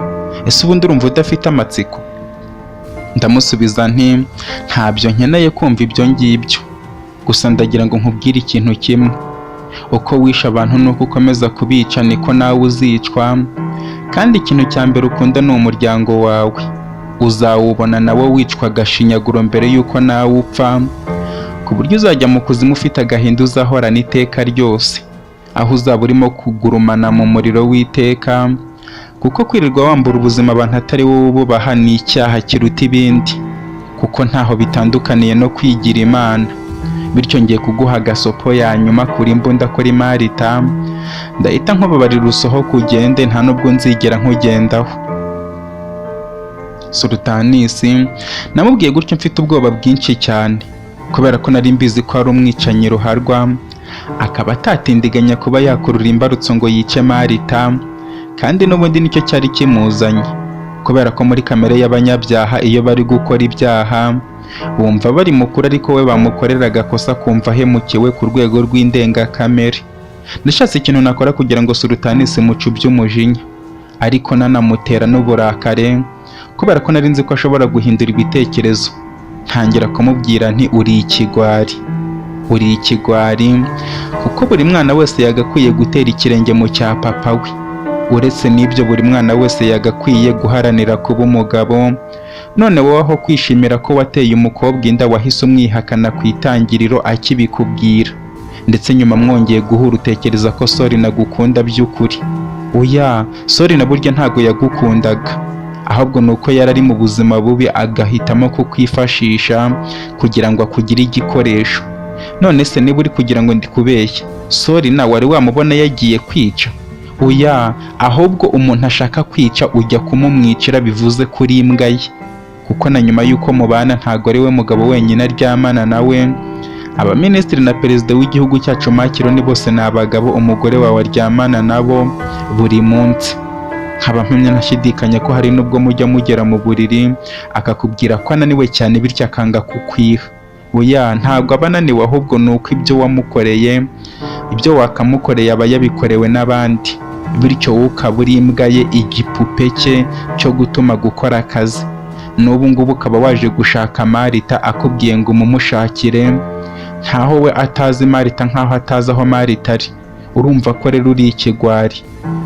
Ese ubundi urumva udafite amatsiko? Ndamusubiza nti ntabyo nkeneye kumva ibyo ngibyo, gusa ndagira ngo nkubwire ikintu kimwe, uko wishe abantu nuko ukomeza kubica niko nawe uzicwa, kandi ikintu cya mbere ukunda ni umuryango wawe. Uzawubona nawe wicwa agashinyaguro mbere y'uko nawe upfa, ku buryo uzajya mu kuzimu ufite agahinda uzahorana iteka ryose, aho uzaba urimo kugurumana mu muriro w'iteka, kuko kwirirwa wambura ubuzima abantu atari wowe ububaha ni icyaha kiruta ibindi, kuko ntaho bitandukaniye no kwigira Imana. Bityo ngiye kuguha agasopo ya nyuma kuri imbunda kuri Marita, ndahita nkubabarira usohoke ugende, nta nubwo nzigera nkugendaho. Surutanisi namubwiye gutyo mfite ubwoba bwinshi cyane, kubera ko nari mbizi ko ari umwicanyi ruharwa, akaba atatindiganya kuba yakurura imbarutso ngo yice Marita, kandi n'ubundi nicyo cyari kimuzanye, kubera ko muri kamere y'abanyabyaha iyo bari gukora ibyaha bumva bari mukuru, ariko we bamukorera agakosa kumva ahemukiwe ku rwego rw'indengakamere. Nashatse ikintu nakora kugira ngo Surutanisi muce iby'umujinya, ariko nanamutera n'uburakare, kubera ko nari nzi ko ashobora guhindura ibitekerezo. Ntangira kumubwira nti uri ikigwari, uri ikigwari, kuko buri mwana wese yagakwiye gutera ikirenge mu cya papa we. Uretse n'ibyo buri mwana wese yagakwiye guharanira kuba umugabo. None wowe aho kwishimira ko wateye umukobwa inda wahise umwihakana ku itangiriro akibikubwira, ndetse nyuma mwongeye guhura utekereza ko Sori nagukunda by'ukuri. Oya, Sori na burya ntago yagukundaga, ahubwo nuko yari ari mu buzima bubi agahitamo kukwifashisha kugira ngo akugire igikoresho. None se niba uri kugira ngo ndikubeshye, Sori na wari wamubona yagiye kwica? Oya, ahubwo umuntu ashaka kwica ujya kumumwicira, bivuze kuri imbwa ye, kuko na nyuma y'uko mubana ntago ari we mugabo wenyine aryamana nawe. Abaminisitiri na perezida w'igihugu cyacu Makironi bose ni abagabo umugore wawe aryamana nabo buri munsi. Nkaba mpamya ntashidikanya ko hari nubwo mujya mugera mu buriri akakubwira ko ananiwe cyane bityo akanga kukwiha. Oya, ntabwo aba ananiwe, ahubwo ni uko ibyo wamukoreye, ibyo wakamukoreye aba yabikorewe n'abandi, bityo wowe ukaba uri imbwa ye, igipupe cye cyo gutuma gukora akazi. N'ubu ngubu ukaba waje gushaka Marita akubwiye ngo umumushakire, ntaho we atazi Marita, nkaho atazi aho Marita ari. Urumva ko rero uri ikigwari,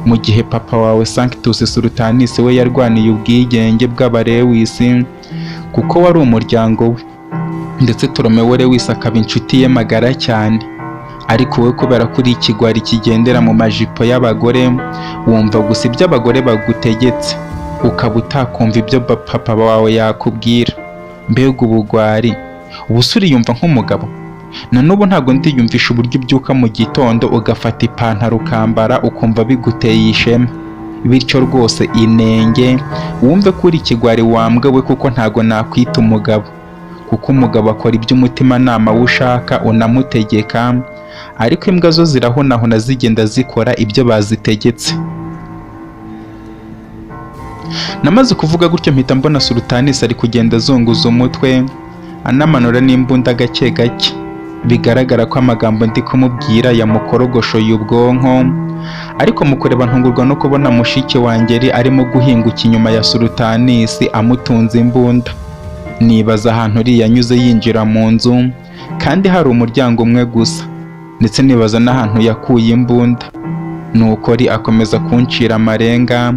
mu gihe papa wawe Sanctus Surutanisi we yarwaniye ubwigenge bw'Abarewisi, kuko wari umuryango we, ndetse Toromewo Lewisi akaba inshuti ye magara cyane. Ariko we kubera ko uri ikigwari kigendera mu majipo y'abagore, wumva gusa ibyo abagore bagutegetse, ukaba utakumva ibyo papa wawe yakubwira. Mbega ubugwari! Ubuse uriyumva nk'umugabo? Na n'ubu ntabwo ndiyumvisha uburyo ubyuka mu gitondo ugafata ipantaro ukambara ukumva biguteye ishema. Bityo rwose inenge wumve ko uri ikigwari wambwa we, kuko ntago nakwita umugabo, kuko umugabo akora ibyo umutimanama we ushaka unamutegeka, ariko imbwa zo zirahonahona zigenda zikora ibyo bazitegetse. Namaze kuvuga gutyo mpita mbona Surutanisi ari kugenda azunguza umutwe anamanura n'imbunda gake gake, bigaragara ko amagambo ndi kumubwira yamukorogoshoye ubwonko. Ariko mu kureba ntungurwa no kubona mushiki wanjye arimo guhinguka inyuma ya Surutanisi amutunze imbunda. Nibaza ahantu uri yanyuze yinjira mu nzu, kandi hari umuryango umwe gusa, ndetse nibaza n'ahantu yakuye imbunda. Nuko akomeza kuncira amarenga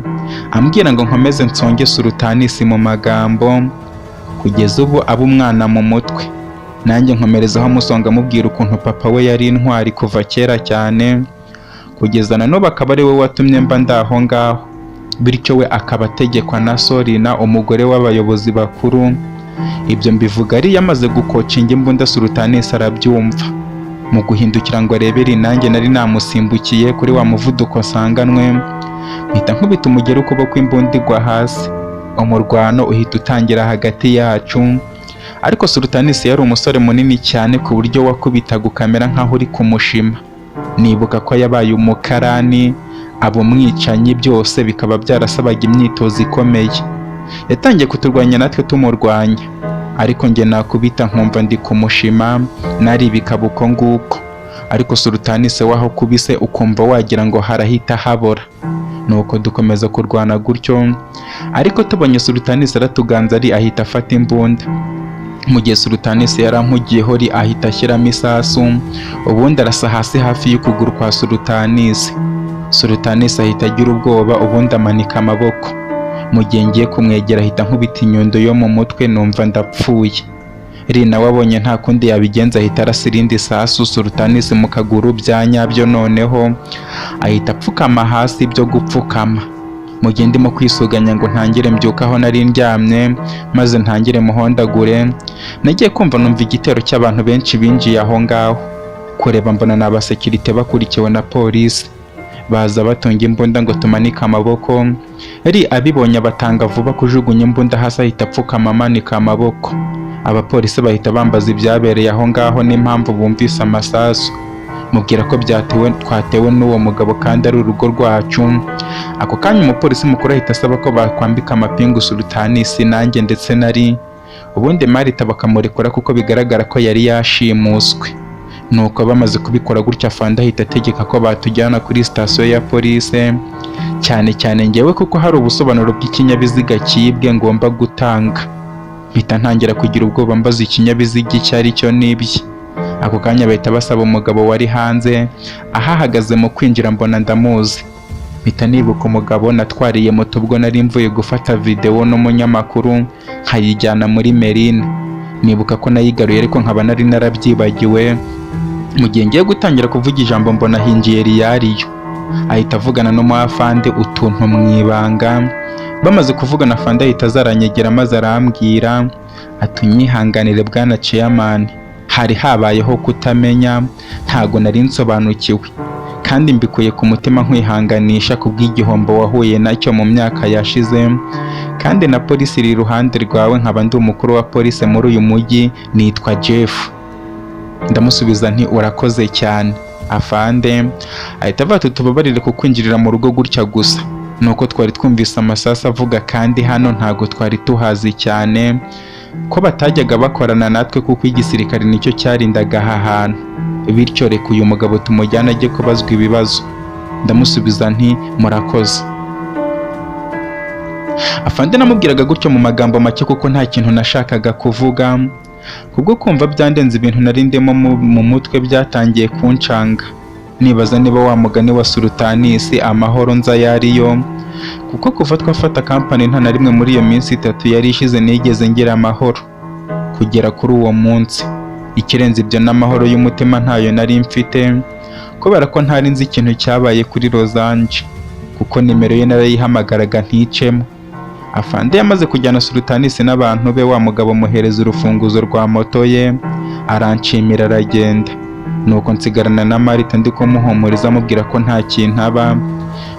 ambwira ngo nkomeze nsonge Surutanisi mu magambo, kugeza ubu aba umwana mu mutwe. nanjye nkomerezaho amusonga amubwira ukuntu papa we yari intwari kuva kera cyane kugeza na n'ubu akaba ari we watumye mba ndaho ngaho, bityo we akaba ategekwa na Sorina umugore w'abayobozi bakuru. Ibyo mbivuga ari yamaze gukocinga imbunda Sultanis arabyumva. Mu guhindukira ngo arebere nanjye nari namusimbukiye kuri wa muvuduko nsanganwe, mpita nkubita umugeri ukuboko imbunda igwa hasi. Umurwano uhita utangira hagati yacu, ariko Sultanis yari umusore munini cyane ku buryo wakubitaga ukamera nkaho uri kumushima. Nibuka ko yabaye umukarani, abo mwicanyi byose bikaba byarasabaga imyitozo ikomeye. Yatangiye kuturwanya natwe tumurwanya, ariko njye nakubita nkumva ndi kumushima, naribikaba uko nguko, ariko Sultanis waho kubise ukumva wagira ngo harahita habora. Nuko dukomeza kurwana gutyo, ariko tubonye Sultanis aratuganza ari ahita afata imbunda. Mu gihe Sultanis yarampugiyeho ri ahita ashyiramo isasu, ubundi arasa hasi hafi y'ukuguru kwa Sultanis. Sultanis ahita agira ubwoba, ubundi amanika amaboko. Mu gihe ngiye kumwegera ahita nkubita inyundo yo mu mutwe, numva ndapfuye. Rina wabonye nta kundi yabigenza ahita arasa irindi sasu Sultanis mu kaguru bya nyabyo, noneho ahita apfukama hasi byo gupfukama. Mu gihe ndimo kwisuganya ngo ntangire mbyuka aho nari ndyamye maze ntangire muhondagure, nagiye kumva numva igitero cy'abantu benshi binjiye aho ngaho. Kureba mbona ni abasekirite bakurikiwe na polisi, baza batunga imbunda ngo tumanike amaboko. Yari abibonye batanga vuba kujugunya imbunda hasi ahita apfukama amanika amaboko. Abapolisi bahita bambaza ibyabereye aho ngaho n'impamvu bumvise amasasu. Mubwira ko twatewe n'uwo mugabo kandi ari urugo rwacu. Ako kanya umupolisi mukuru ahita asaba ko bakwambika amapingu Sultanis nanjye ndetse nari, ubundi Marita bakamurekura kuko bigaragara ko yari yashimuswe. Nuko bamaze kubikora gutya Afande ahita ategeka ko batujyana kuri sitasiyo ya polisi, cyane cyane ngewe kuko hari ubusobanuro bw'ikinyabiziga cyibwe ngomba gutanga. Mpita ntangira kugira ubwoba mbaza ikinyabiziga icyo ari cyo n'ibye. Ako kanya bahita basaba umugabo wari hanze ahahagaze mu kwinjira, mbona ndamuzi. Mpita nibuka umugabo natwariye moto ubwo nari mvuye gufata video n'umunyamakuru nkayijyana muri Merine. Nibuka ko nayigaruye ariko nkaba nari narabyibagiwe. Mu gihe ngiye gutangira kuvuga ijambo mbona hinjiye Riyariyo, ahita avugana n'umuafande utuntu mu ibanga. Bamaze kuvugana Afande ahita azaranyegera maze arambwira ati unyihanganire bwana chairman, hari habayeho kutamenya, ntago nari nsobanukiwe kandi mbikuye ku mutima nkwihanganisha kubw'igihombo wahuye nacyo mu myaka yashize, kandi na polisi iri iruhande rwawe, nkaba ndi umukuru wa polisi muri uyu mujyi, nitwa Jeff. Ndamusubiza nti urakoze cyane. Afande ahita avuga ati tubabarire kukwinjirira mu rugo gutya gusa, nuko twari twumvise amasasu avuga kandi hano ntago twari tuhazi cyane, ko batajyaga bakorana natwe kuko igisirikare nicyo cyarindaga aha hantu, bityo reka uyu mugabo tumujyana ajye kubazwa ibibazo. Ndamusubiza nti murakoze. Afande namubwiraga gutyo mu magambo make kuko nta kintu nashakaga kuvuga, kubwo kumva byandenze ibintu nari ndimo mu mutwe byatangiye kuncanga. Nibaza niba wa mugani wa Sultanis amahoro nza yariyo, kuko kuva twafata company nta na rimwe muri iyo minsi 3 yari ishize nigeze ngira amahoro. Kugera kuri uwo munsi ikirenze ibyo n'amahoro y'umutima ntayo nari mfite, kubera ko ntari nzi ikintu cyabaye kuri Losange, kuko nimero ye narayihamagaraga nticemo. Afande yamaze kujyana Sultanis n'abantu be, wa mugabo muhereza urufunguzo rwa moto ye aranshimira aragenda. Nuko nsigarana na Marita ndi kumuhumuriza amubwira ko nta kintu aba.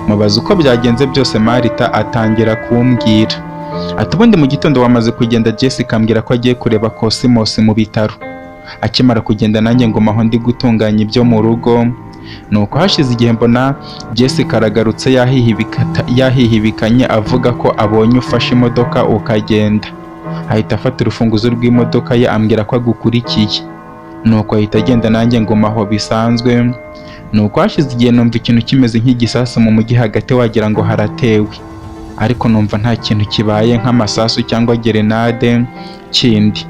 Mubaza uko byagenze byose Marita atangira kumbwira ati ubundi mu gitondo wamaze kugenda Jessica ambwira ko agiye kureba Cosmos mu bitaro. Akimara kugenda nanjye ngoma aho ndi gutunganya ibyo mu rugo. Nuko hashize igihe mbona Jessica aragarutse yahihibikanye avuga ko abonye ufashe imodoka ukagenda. Ahita afata urufunguzo rw'imodoka ye ambwira ko agukurikiye. Nuko ahita agenda nanjye ngoma aho bisanzwe. Nuko hashize igihe numva ikintu kimeze nk'igisasu mu mujyi hagati wagira ngo haratewe, ariko numva nta kintu kibaye nk'amasasu cyangwa gerenade kindi.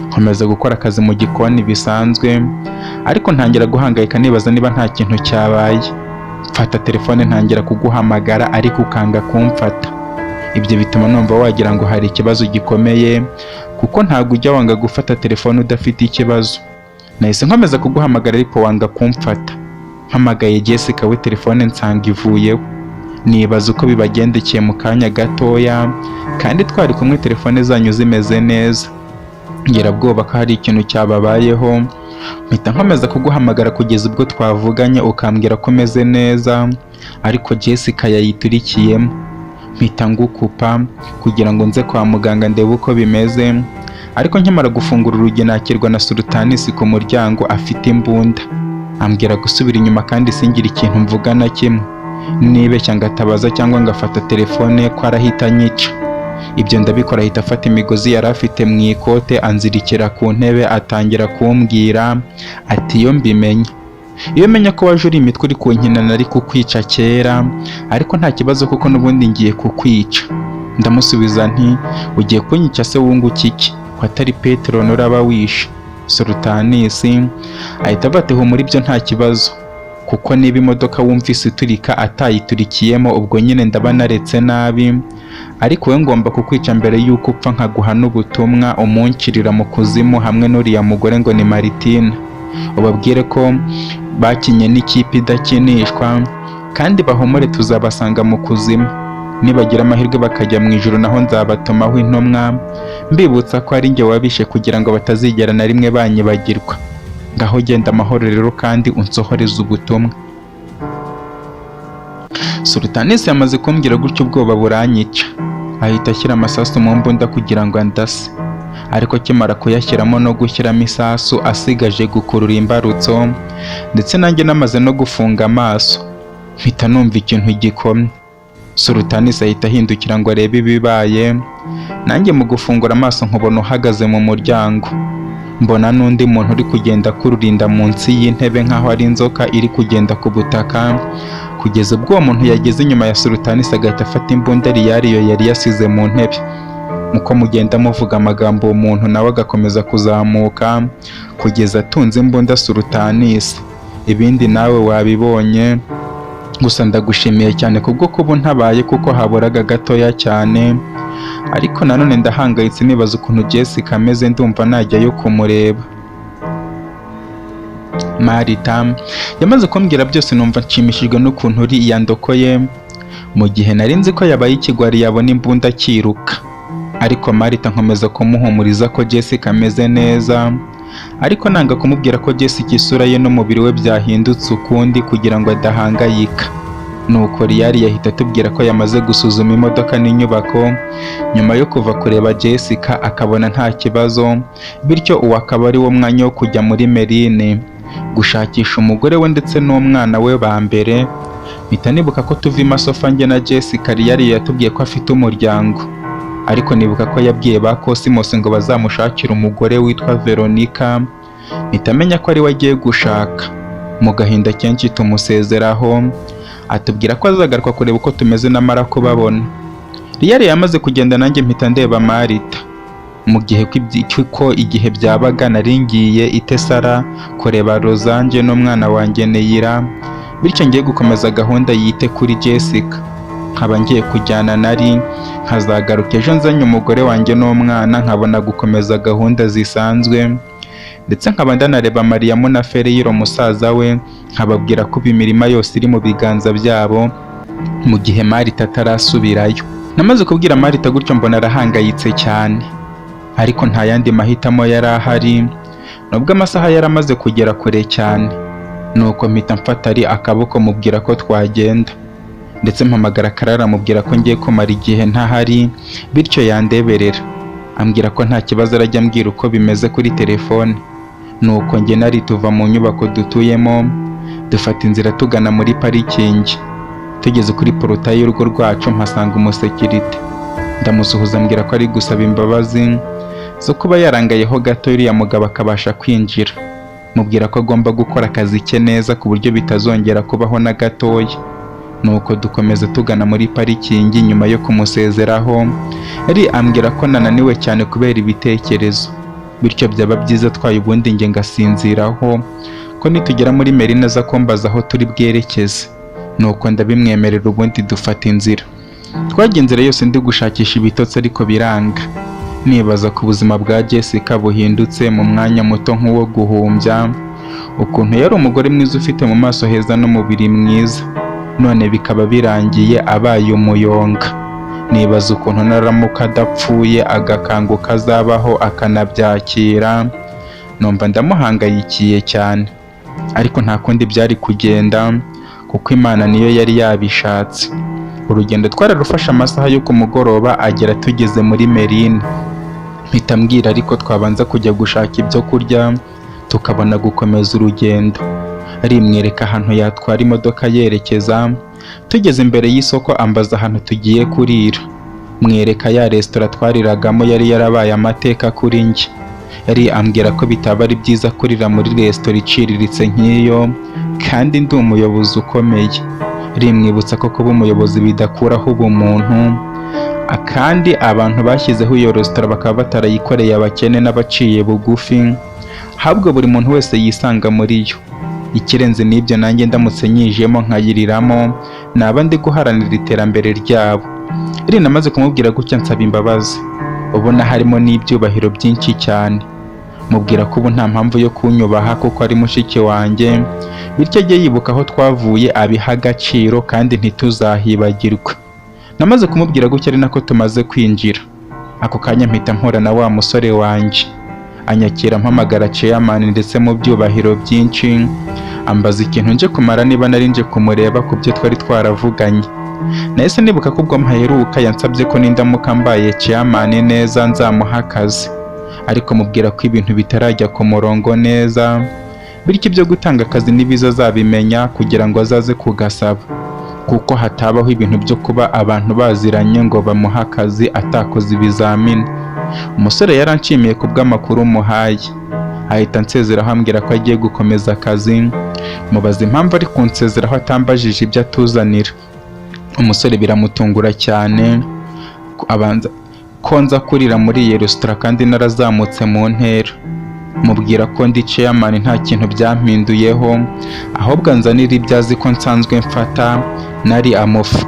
Nkomeza gukora akazi mu gikoni bisanzwe, ariko ntangira guhangayika nibaza niba nta kintu cyabaye. Mfata telefone ntangira kuguhamagara ariko ukanga kumfata. Ibyo bituma numva wagira ngo hari ikibazo gikomeye, kuko ntabwo ujya wanga gufata telefone udafite ikibazo. Nahise nkomeza kuguhamagara ariko wanga kumfata. Mpamagaye Jessica we telefone nsanga ivuyeho. Nibaza uko bibagendekeye mu kanya gatoya, kandi twari kumwe telefone zanyu zimeze neza. Ngira bwoba ko hari ikintu cyababayeho, mpita nkomeza kuguhamagara kugeza ubwo twavuganye ukambwira ko meze neza, ariko Jessica yayiturikiyemo. Mpita ngukupa kugira ngo nze kwa muganga ndebe uko bimeze, ariko nkimara gufungura urugi nakirwa na Sultanis ku muryango afite imbunda. Ambwira gusubira inyuma kandi singira ikintu mvuga na kimwe. Nibeshya ngatabaza cyangwa ngafata telefone ko arahita anyica. Ibyo ndabikora, ahita afata imigozi yari afite mu ikote anzirikira ku ntebe atangira kumbwira ati iyo mbimenye. Iyo menya ko waje uri imitwe uri kunkina nari kukwica kera, ariko nta kibazo kuko n'ubundi ngiye kukwica. Ndamusubiza nti ugiye kunyica se wunguka iki? Ko atari Petero nuraba wishe. Sultanis ahita abateho muri byo nta kibazo, kuko niba imodoka wumvise iturika atayiturikiyemo ubwo nyine ndaba naretse nabi, ariko we ngomba kukwica mbere y'uko upfa nkaguha n'ubutumwa umunkirira mu kuzimu hamwe n'uriya mugore ngo ni Martina. Ubabwire ko bakinye n'ikipe idakinishwa, kandi bahumure tuzabasanga mu kuzimu. Nibagira amahirwe bakajya mu ijuru naho nzabatumaho intumwa, mbibutsa ko ari njye wabishe kugira ngo batazigera na rimwe banyibagirwa. Ngaho genda amahoro rero kandi unsohoreze ubutumwa. Sultanis yamaze kumbwira gutyo ubwoba buranyica, ahita ashyira amasasu mu mbunda kugira ngo andase, ariko kimara kuyashyiramo no gushyiramo isasu asigaje gukurura imbarutso, ndetse nanjye namaze no gufunga amaso, mpita numva ikintu gikomye. Sultanis ahita ahindukira ngo arebe ibibaye, nanjye mu gufungura amaso nkubona uhagaze mu muryango. Mbona n'undi muntu uri kugenda kururinda munsi y'intebe nkaho ari inzoka iri kugenda ku butaka, kugeza ubwo uwo muntu yageze inyuma ya Sultanis agahita afata imbunda yariyo yari yasize mu ntebe. Muko mugenda muvuga amagambo uwo muntu nawe agakomeza kuzamuka kugeza atunze imbunda Sultanis. Ibindi nawe wabibonye, gusa ndagushimiye cyane kubwo kuba ntabaye kuko haburaga gatoya cyane, ariko nanone ndahangayitse nibaza ukuntu Jessica ameze, ndumva najyayo kumureba. Marita yamaze kumbwira byose, numva nshimishijwe n'ukuntu uri yandokoye mu gihe nari nzi ko yabaye ikigwari yabona imbunda akiruka. Ariko Marita nkomeza kumuhumuriza ko Jessica ameze neza, ariko nanga kumubwira ko Jessica isura ye n'umubiri we byahindutse ukundi kugira ngo adahangayika. Nuko Riyari yahita atubwira ko yamaze gusuzuma imodoka n'inyubako, nyuma yo kuva kureba Jessica akabona nta kibazo, bityo uwo akaba ari wo mwanya wo kujya muri Merine gushakisha umugore we ndetse n'umwana we ba mbere. Mpita nibuka ko tuva imasofa njye na Jessica, Riyari yatubwiye ko afite umuryango, ariko nibuka ko yabwiye ba Cosmos ngo bazamushakira umugore witwa Veronica. Mpita menya ko ari we agiye gushaka. Mu gahinda kenshi tumusezeraho, atubwira ko azagaruka kureba uko tumeze namara kubabona. Riyari yamaze kugenda nanjye mpita ndeba Marita, mu gihe ko igihe byabaga nari ngiye Itesara kureba Rosange n'umwana wanjye Neyira, bityo ngiye gukomeza gahunda yite kuri Jessica. Nkaba ngiye kujyana nari nkazagaruka ejo nzanye umugore wanjye n'umwana, nkabona gukomeza gahunda zisanzwe, ndetse nkaba ndanareba Mariyamu na Fereyiro musaza we, nkababwira ko imirima yose iri mu biganza byabo mu gihe Marita atarasubirayo. Namaze kubwira Marita gutyo mbona arahangayitse cyane, ariko nta yandi mahitamo yari ahari, nubwo amasaha yaramaze kugera kure cyane. Nuko mpita mfata ari akaboko mubwira ko twagenda, ndetse mpamagara Karara mubwira ko ngiye kumara igihe ntahari, bityo yandeberera. Ambwira ko nta kibazo arajya ambwira uko bimeze kuri telefone. Nuko njye nari tuva mu nyubako dutuyemo, dufata inzira tugana muri parikingi. Tugeze kuri porotayi y'urugo rwacu mpasanga umusekirite. Ndamusuhuza ambwira ko ari gusaba imbabazi zo kuba yarangayeho gato uriya mugabo akabasha kwinjira. Mubwira ko agomba gukora akazi ke neza ku buryo bitazongera kubaho na gatoya. Nuko dukomeza tugana muri parikingi. Nyuma yo kumusezeraho, yari ambwira ko nananiwe cyane kubera ibitekerezo, bityo byaba byiza twaye ubundi nge ngasinziraho, ko nitugera muri Merine aza kumbaza aho turi bwerekeze. Nuko ndabimwemerera ubundi dufata inzira. Twagiye inzira yose ndi gushakisha ibitotsi ariko biranga. nibaza ku buzima bwa Jessica buhindutse mu mwanya muto nk'uwo guhumbya, ukuntu yari umugore mwiza ufite mu maso heza n'umubiri mwiza, none bikaba birangiye abaye umuyonga. Nibaza ukuntu naramuka adapfuye agakanguka azabaho akanabyakira, numva ndamuhangayikiye cyane, ariko nta kundi byari kugenda kuko Imana niyo yari yabishatse. Urugendo twararufashe amasaha yo ku mugoroba agera tugeze muri Merine. Mpita mbwira ariko twabanza kujya gushaka ibyo kurya tukabona gukomeza urugendo. Rimwereka ahantu yatwara imodoka yerekeza, tugeze imbere y'isoko ambaza ahantu tugiye kurira. Mwereka ya resitora twariragamo yari yarabaye amateka kuri njye. Yari ambwira ko bitaba ari byiza kurira muri resitora iciriritse nk'iyo kandi ndi umuyobozi ukomeye. Rimwibutsa ko kuba umuyobozi bidakuraho ubumuntu, kandi abantu bashyizeho iyo resitora bakaba batarayikoreye abakene n'abaciye bugufi, ahubwo buri muntu wese yisanga muri yo. Ikirenze n'ibyo nanjye ndamutse nyijemo nkayiriramo naba ndi guharanira iterambere ryabo. Namaze kumubwira gutya nsaba imbabazi, ubona harimo n'ibyubahiro byinshi cyane. Mubwira ko ubu nta mpamvu yo kunyubaha kuko ari mushiki wanjye, bityo ajye yibuka aho twavuye abiha agaciro kandi ntituzahibagirwe. Namaze kumubwira gutya ari nako tumaze kwinjira. Ako kanya mpita mpura na wa musore wanjye, anyakira mpamagara chairman ndetse mu byubahiro byinshi, ambaza ikintu nje kumara niba nari nje kumureba ku byo twari twaravuganye. Nahise nibuka ko ubwo mpaheruka yansabye ko nindamuka mbaye chairman neza nzamuha akazi, ariko mubwira ko ibintu bitarajya ku murongo neza, bityo ibyo gutanga akazi nibiza azabimenya kugira ngo azaze kugasaba, kuko hatabaho ibintu byo kuba abantu baziranye ngo bamuha akazi atakoze ibizamini. Umusore yaranshimiye ku bw'amakuru muhaye, ahita ansezeraho ambwira ko agiye gukomeza akazi. Mubaza impamvu ari kunsezeraho atambajije ibyo atuzanira. Umusore biramutungura cyane ko nza kurira muri iyi resitora kandi narazamutse mu ntera. Mubwira ko ndi chairman nta kintu byampinduyeho, ahubwo anzanira ibyo azi ko nsanzwe mfata, nari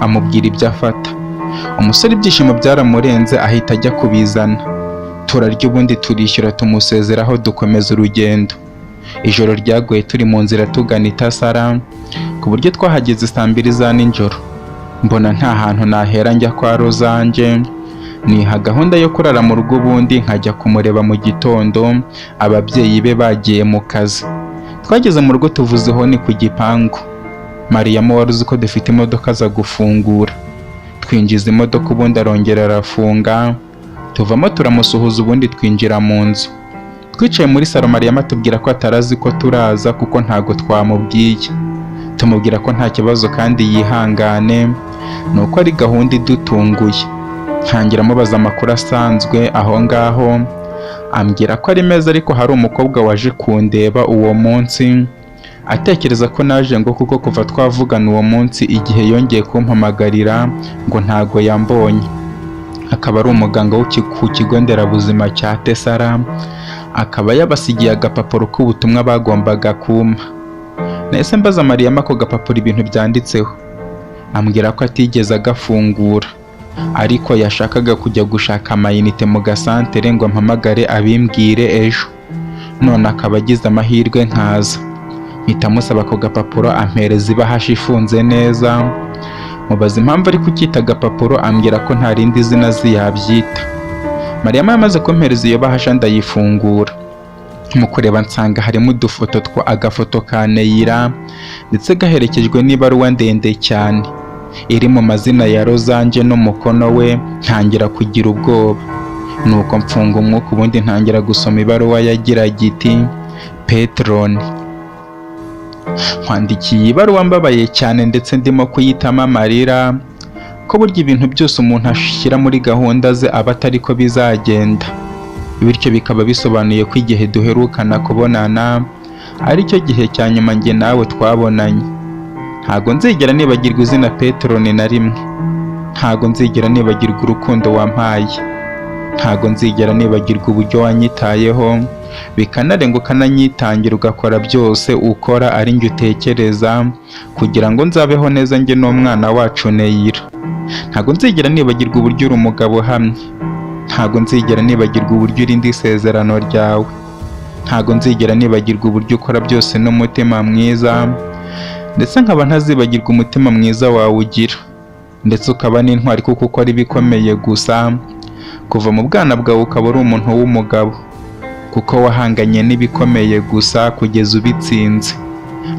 amubwira ibyo afata. Umusore ibyishimo byaramurenze ahita ajya kubizana. Turarya ubundi turishyura tumusezeraho dukomeza urugendo. Ijoro ryaguye turi mu nzira tugana i Tasara, ku buryo twahageze saa 2 za nijoro. Mbona nta hantu nahera njya kwa Rozange, niha gahunda yo kurara mu rugo ubundi nkajya kumureba mu gitondo ababyeyi be bagiye mu kazi. Twageze mu rugo tuvuzeho ni ku gipangu. Mariyamu wari uzi ko dufite imodoka za gufungura. Twinjiza imodoka ubundi arongera arafunga, tuvamo turamusuhuza ubundi twinjira mu nzu. Twicaye muri salo Mariyamu atubwira ko atarazi ko turaza kuko ntago twamubwiye. Tumubwira ko nta kibazo kandi yihangane, nuko ari gahunda idutunguye. Ntangira mubaza amakuru asanzwe aho ngaho, ambwira ko ari meza ariko hari umukobwa waje kundeba uwo munsi, atekereza ko naje ngo kuko kuva twavugana uwo munsi igihe yongeye kumpamagarira ngo ntago yambonye. Akaba ari umuganga ku kigo nderabuzima cya Tesara, akaba yabasigiye agapapuro k'ubutumwa bagombaga kumpa. Nahise mbaza Mariyamu ako gapapuro ibintu byanditseho. Ambwira ko atigeze agafungura, ariko yashakaga kujya gushaka amayinite mu gasantere ngo mpamagare abimbwire ejo. None akaba agize amahirwe nkaza. Mpita musaba ako gapapuro ampereza ibahasha ifunze neza. Mubaza impamvu ari kucyita agapapuro, ambwira ko nta rindi zina yabyita. Mariyamu yamaze kumpereza iyo bahasha ndayifungura. Mu kureba nsanga harimo udufoto agafoto ka Neyira ndetse gaherekejwe n'ibaruwa ndende cyane iri mu mazina ya Rozange n'umukono we. Ntangira kugira ubwoba, nuko mfunga umwuka ubundi ntangira gusoma ibaruwa yagira giti Petron. Nkwandikiye ibaruwa mbabaye cyane ndetse ndimo kuyitama amarira, ko burya ibintu byose umuntu ashyira muri gahunda ze aba atari ko bizagenda, bityo bikaba bisobanuye ko igihe duherukana kubonana ari cyo gihe cya nyuma njye nawe twabonanye. Ntago nzigera nibagirwa izina Petron na rimwe, ntago nzigera nibagirwa urukundo wampaye, ntago nzigera nibagirwa uburyo wanyitayeho, bikanarenga ukananyitangira ugakora byose ukora ari njye utekereza kugira ngo nzabeho neza njye n'umwana wacu Neyira. Ntago nzigera nibagirwa uburyo uri umugabo uhamye, Ntago nzigera nibagirwa uburyo urinda isezerano ryawe. Ntago nzigera nibagirwa uburyo ukora byose n'umutima mwiza, ndetse nkaba ntazibagirwa umutima mwiza wawe ugira, ndetse ukaba n'intwari kuko ukora ibikomeye gusa. Kuva mu bwana bwawe ukaba uri umuntu w'umugabo, kuko wahanganye n'ibikomeye gusa kugeza ubitsinze.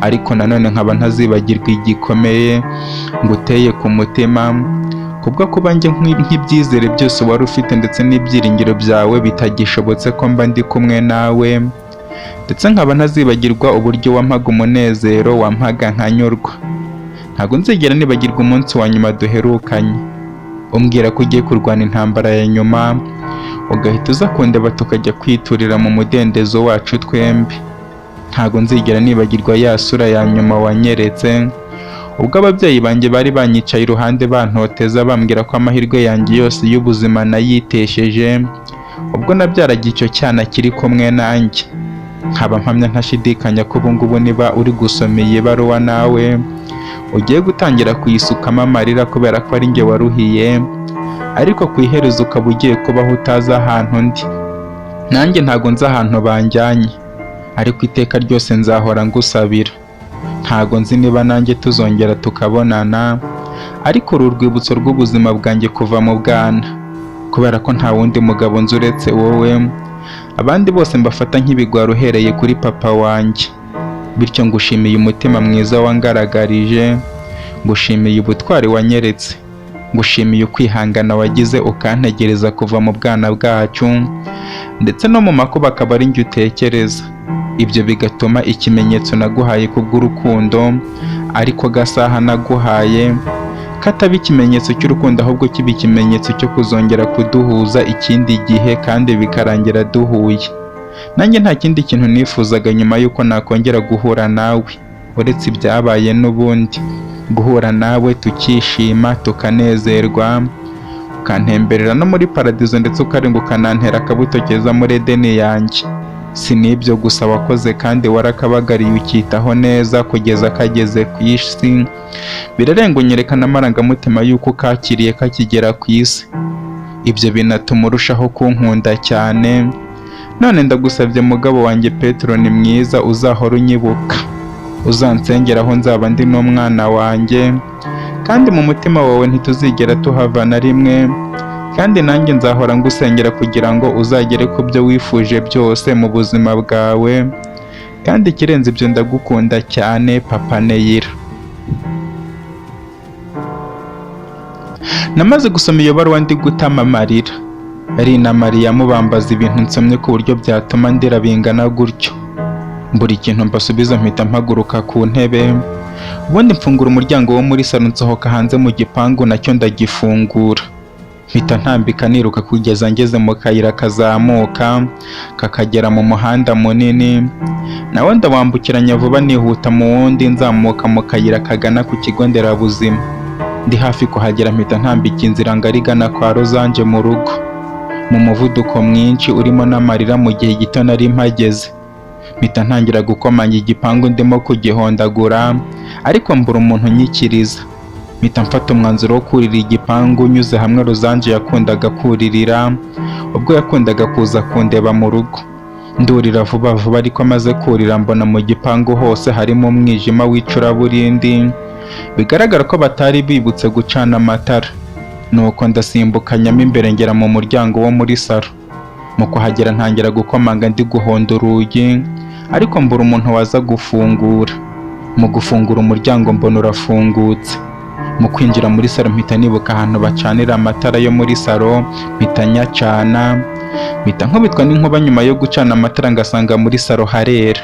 Ariko nanone nkaba ntazibagirwa igikomeye nguteye ku mutima, kubwo kuba njye nk'ibyizere byose wari ufite ndetse n'ibyiringiro byawe bitagishobotse ko mba ndi kumwe nawe. Ndetse nkaba ntazibagirwa uburyo wampaga umunezero, wampaga nkanyurwa. Ntago nzigera nibagirwa umunsi wa nyuma duherukanye, umbwira ko ugiye kurwana intambara ya nyuma, ugahita uza kundeba tukajya kwiturira mu mudendezo wacu twembi. Ntago nzigera nibagirwa ya sura ya nyuma wanyeretse, ubwo ababyeyi banjye bari banyicaye iruhande bantoteza bambwira ko amahirwe yanjye yose y'ubuzima nayitesheje, ubwo nabyaraga icyo cyana kiri kumwe nanjye. Nkaba mpamya ntashidikanya ko ubu ngubu niba uri gusoma iyi baruwa nawe ugiye gutangira kuyisukamo amarira kubera ko ari njye waruhiye, ariko ku iherezo ukaba ugiye kubaho utazi ahantu ndi. Nanjye ntago nzi ahantu banjyanye, ariko iteka ryose nzahora ngusabira. Ntago nzi niba nanjye tuzongera tukabonana, ariko uru rwibutso rw'ubuzima bwanjye kuva mu bwana, kubera ko nta wundi mugabo nzi uretse wowe. Abandi bose mbafata nk'ibigwari uhereye kuri papa wanjye. Bityo ngushimiye umutima mwiza wangaragarije, ngushimiye ubutwari wanyeretse, ngushimiye ukwihangana wagize ukantegereza kuva mu bwana bwacu, ndetse no mu makuba akaba ari njye utekereza. Ibyo bigatuma ikimenyetso naguhaye kubw'urukundo ariko gasaha naguhaye kataba ikimenyetso cy'urukundo, ahubwo kiba ikimenyetso cyo kuzongera kuduhuza ikindi gihe kandi bikarangira duhuye. Nanjye nta kindi kintu nifuzaga nyuma y'uko nakongera guhura nawe uretse ibyabaye n'ubundi, guhura nawe tukishima tukanezerwa, ukantemberera no muri paradizo ndetse ukarenga ukanantera akabuto keza muri Edeni yanjye. Si n'ibyo gusa wakoze kandi warakabagariye ukitaho neza kugeza kageze ku isi, birarenga unyerekana amarangamutima y'uko kakiriye kakigera ku isi. Ibyo binatuma urushaho kunkunda cyane. None ndagusabye mugabo wanjye Petero ni mwiza, uzahora unyibuka, uzansengera aho nzaba ndi n'umwana wanjye, kandi mu mutima wawe ntituzigera tuhava na rimwe. Kandi nanjye nzahora ngusengera kugira ngo uzagere ku byo wifuje byose mu buzima bwawe. Kandi ikirenze ibyo ndagukunda cyane, Papa Neyira. Namaze gusoma iyo baruwa ndi gutama amarira. Rina Mariya mubambaza ibintu nsomye ku buryo byatuma ndira bingana gutyo. Buri kintu mbasubiza mpita mpaguruka ku ntebe, ubundi mfungura umuryango wo muri salo nsohoka hanze mu gipangu nacyo ndagifungura. Mpita ntambika niruka kugeza ngeze mu kayira kazamuka kakagera mu muhanda munini, nawe ndawambukiranya vuba nihuta mu wundi nzamuka mu kayira kagana ku kigo nderabuzima. Ndi hafi kuhagera mpita ntambika inzira ngari igana kwa Rozanje mu rugo, mu muvuduko mwinshi urimo n'amarira. Mu gihe gito nari mpageze, mpita ntangira gukomanya igipangu ndimo kugihondagura, ariko mbura umuntu unyikiriza. Mpita mfata umwanzuro wo kurira igipangu nyuze hamwe Rozanje yakundaga kuririra ubwo yakundaga kuza kundeba mu rugo. Ndurira vuba vuba, ariko maze kurira mbona mu gipangu hose harimo umwijima w'icuraburindi, bigaragara ko batari bibutse gucana amatara. Nuko ndasimbukanyamo imbere ngera mu muryango wo muri salo. Mu kuhagera ntangira gukomanga ndi guhonda urugi, ariko mbura umuntu waza gufungura. Mu gufungura umuryango mbona urafungutse. Mu kwinjira muri salo mpita nibuka ahantu bacanira amatara yo muri salo, mpita nyacana. Mpita nkubitwa n'inkuba nyuma yo gucana amatara ngasanga muri salo harera.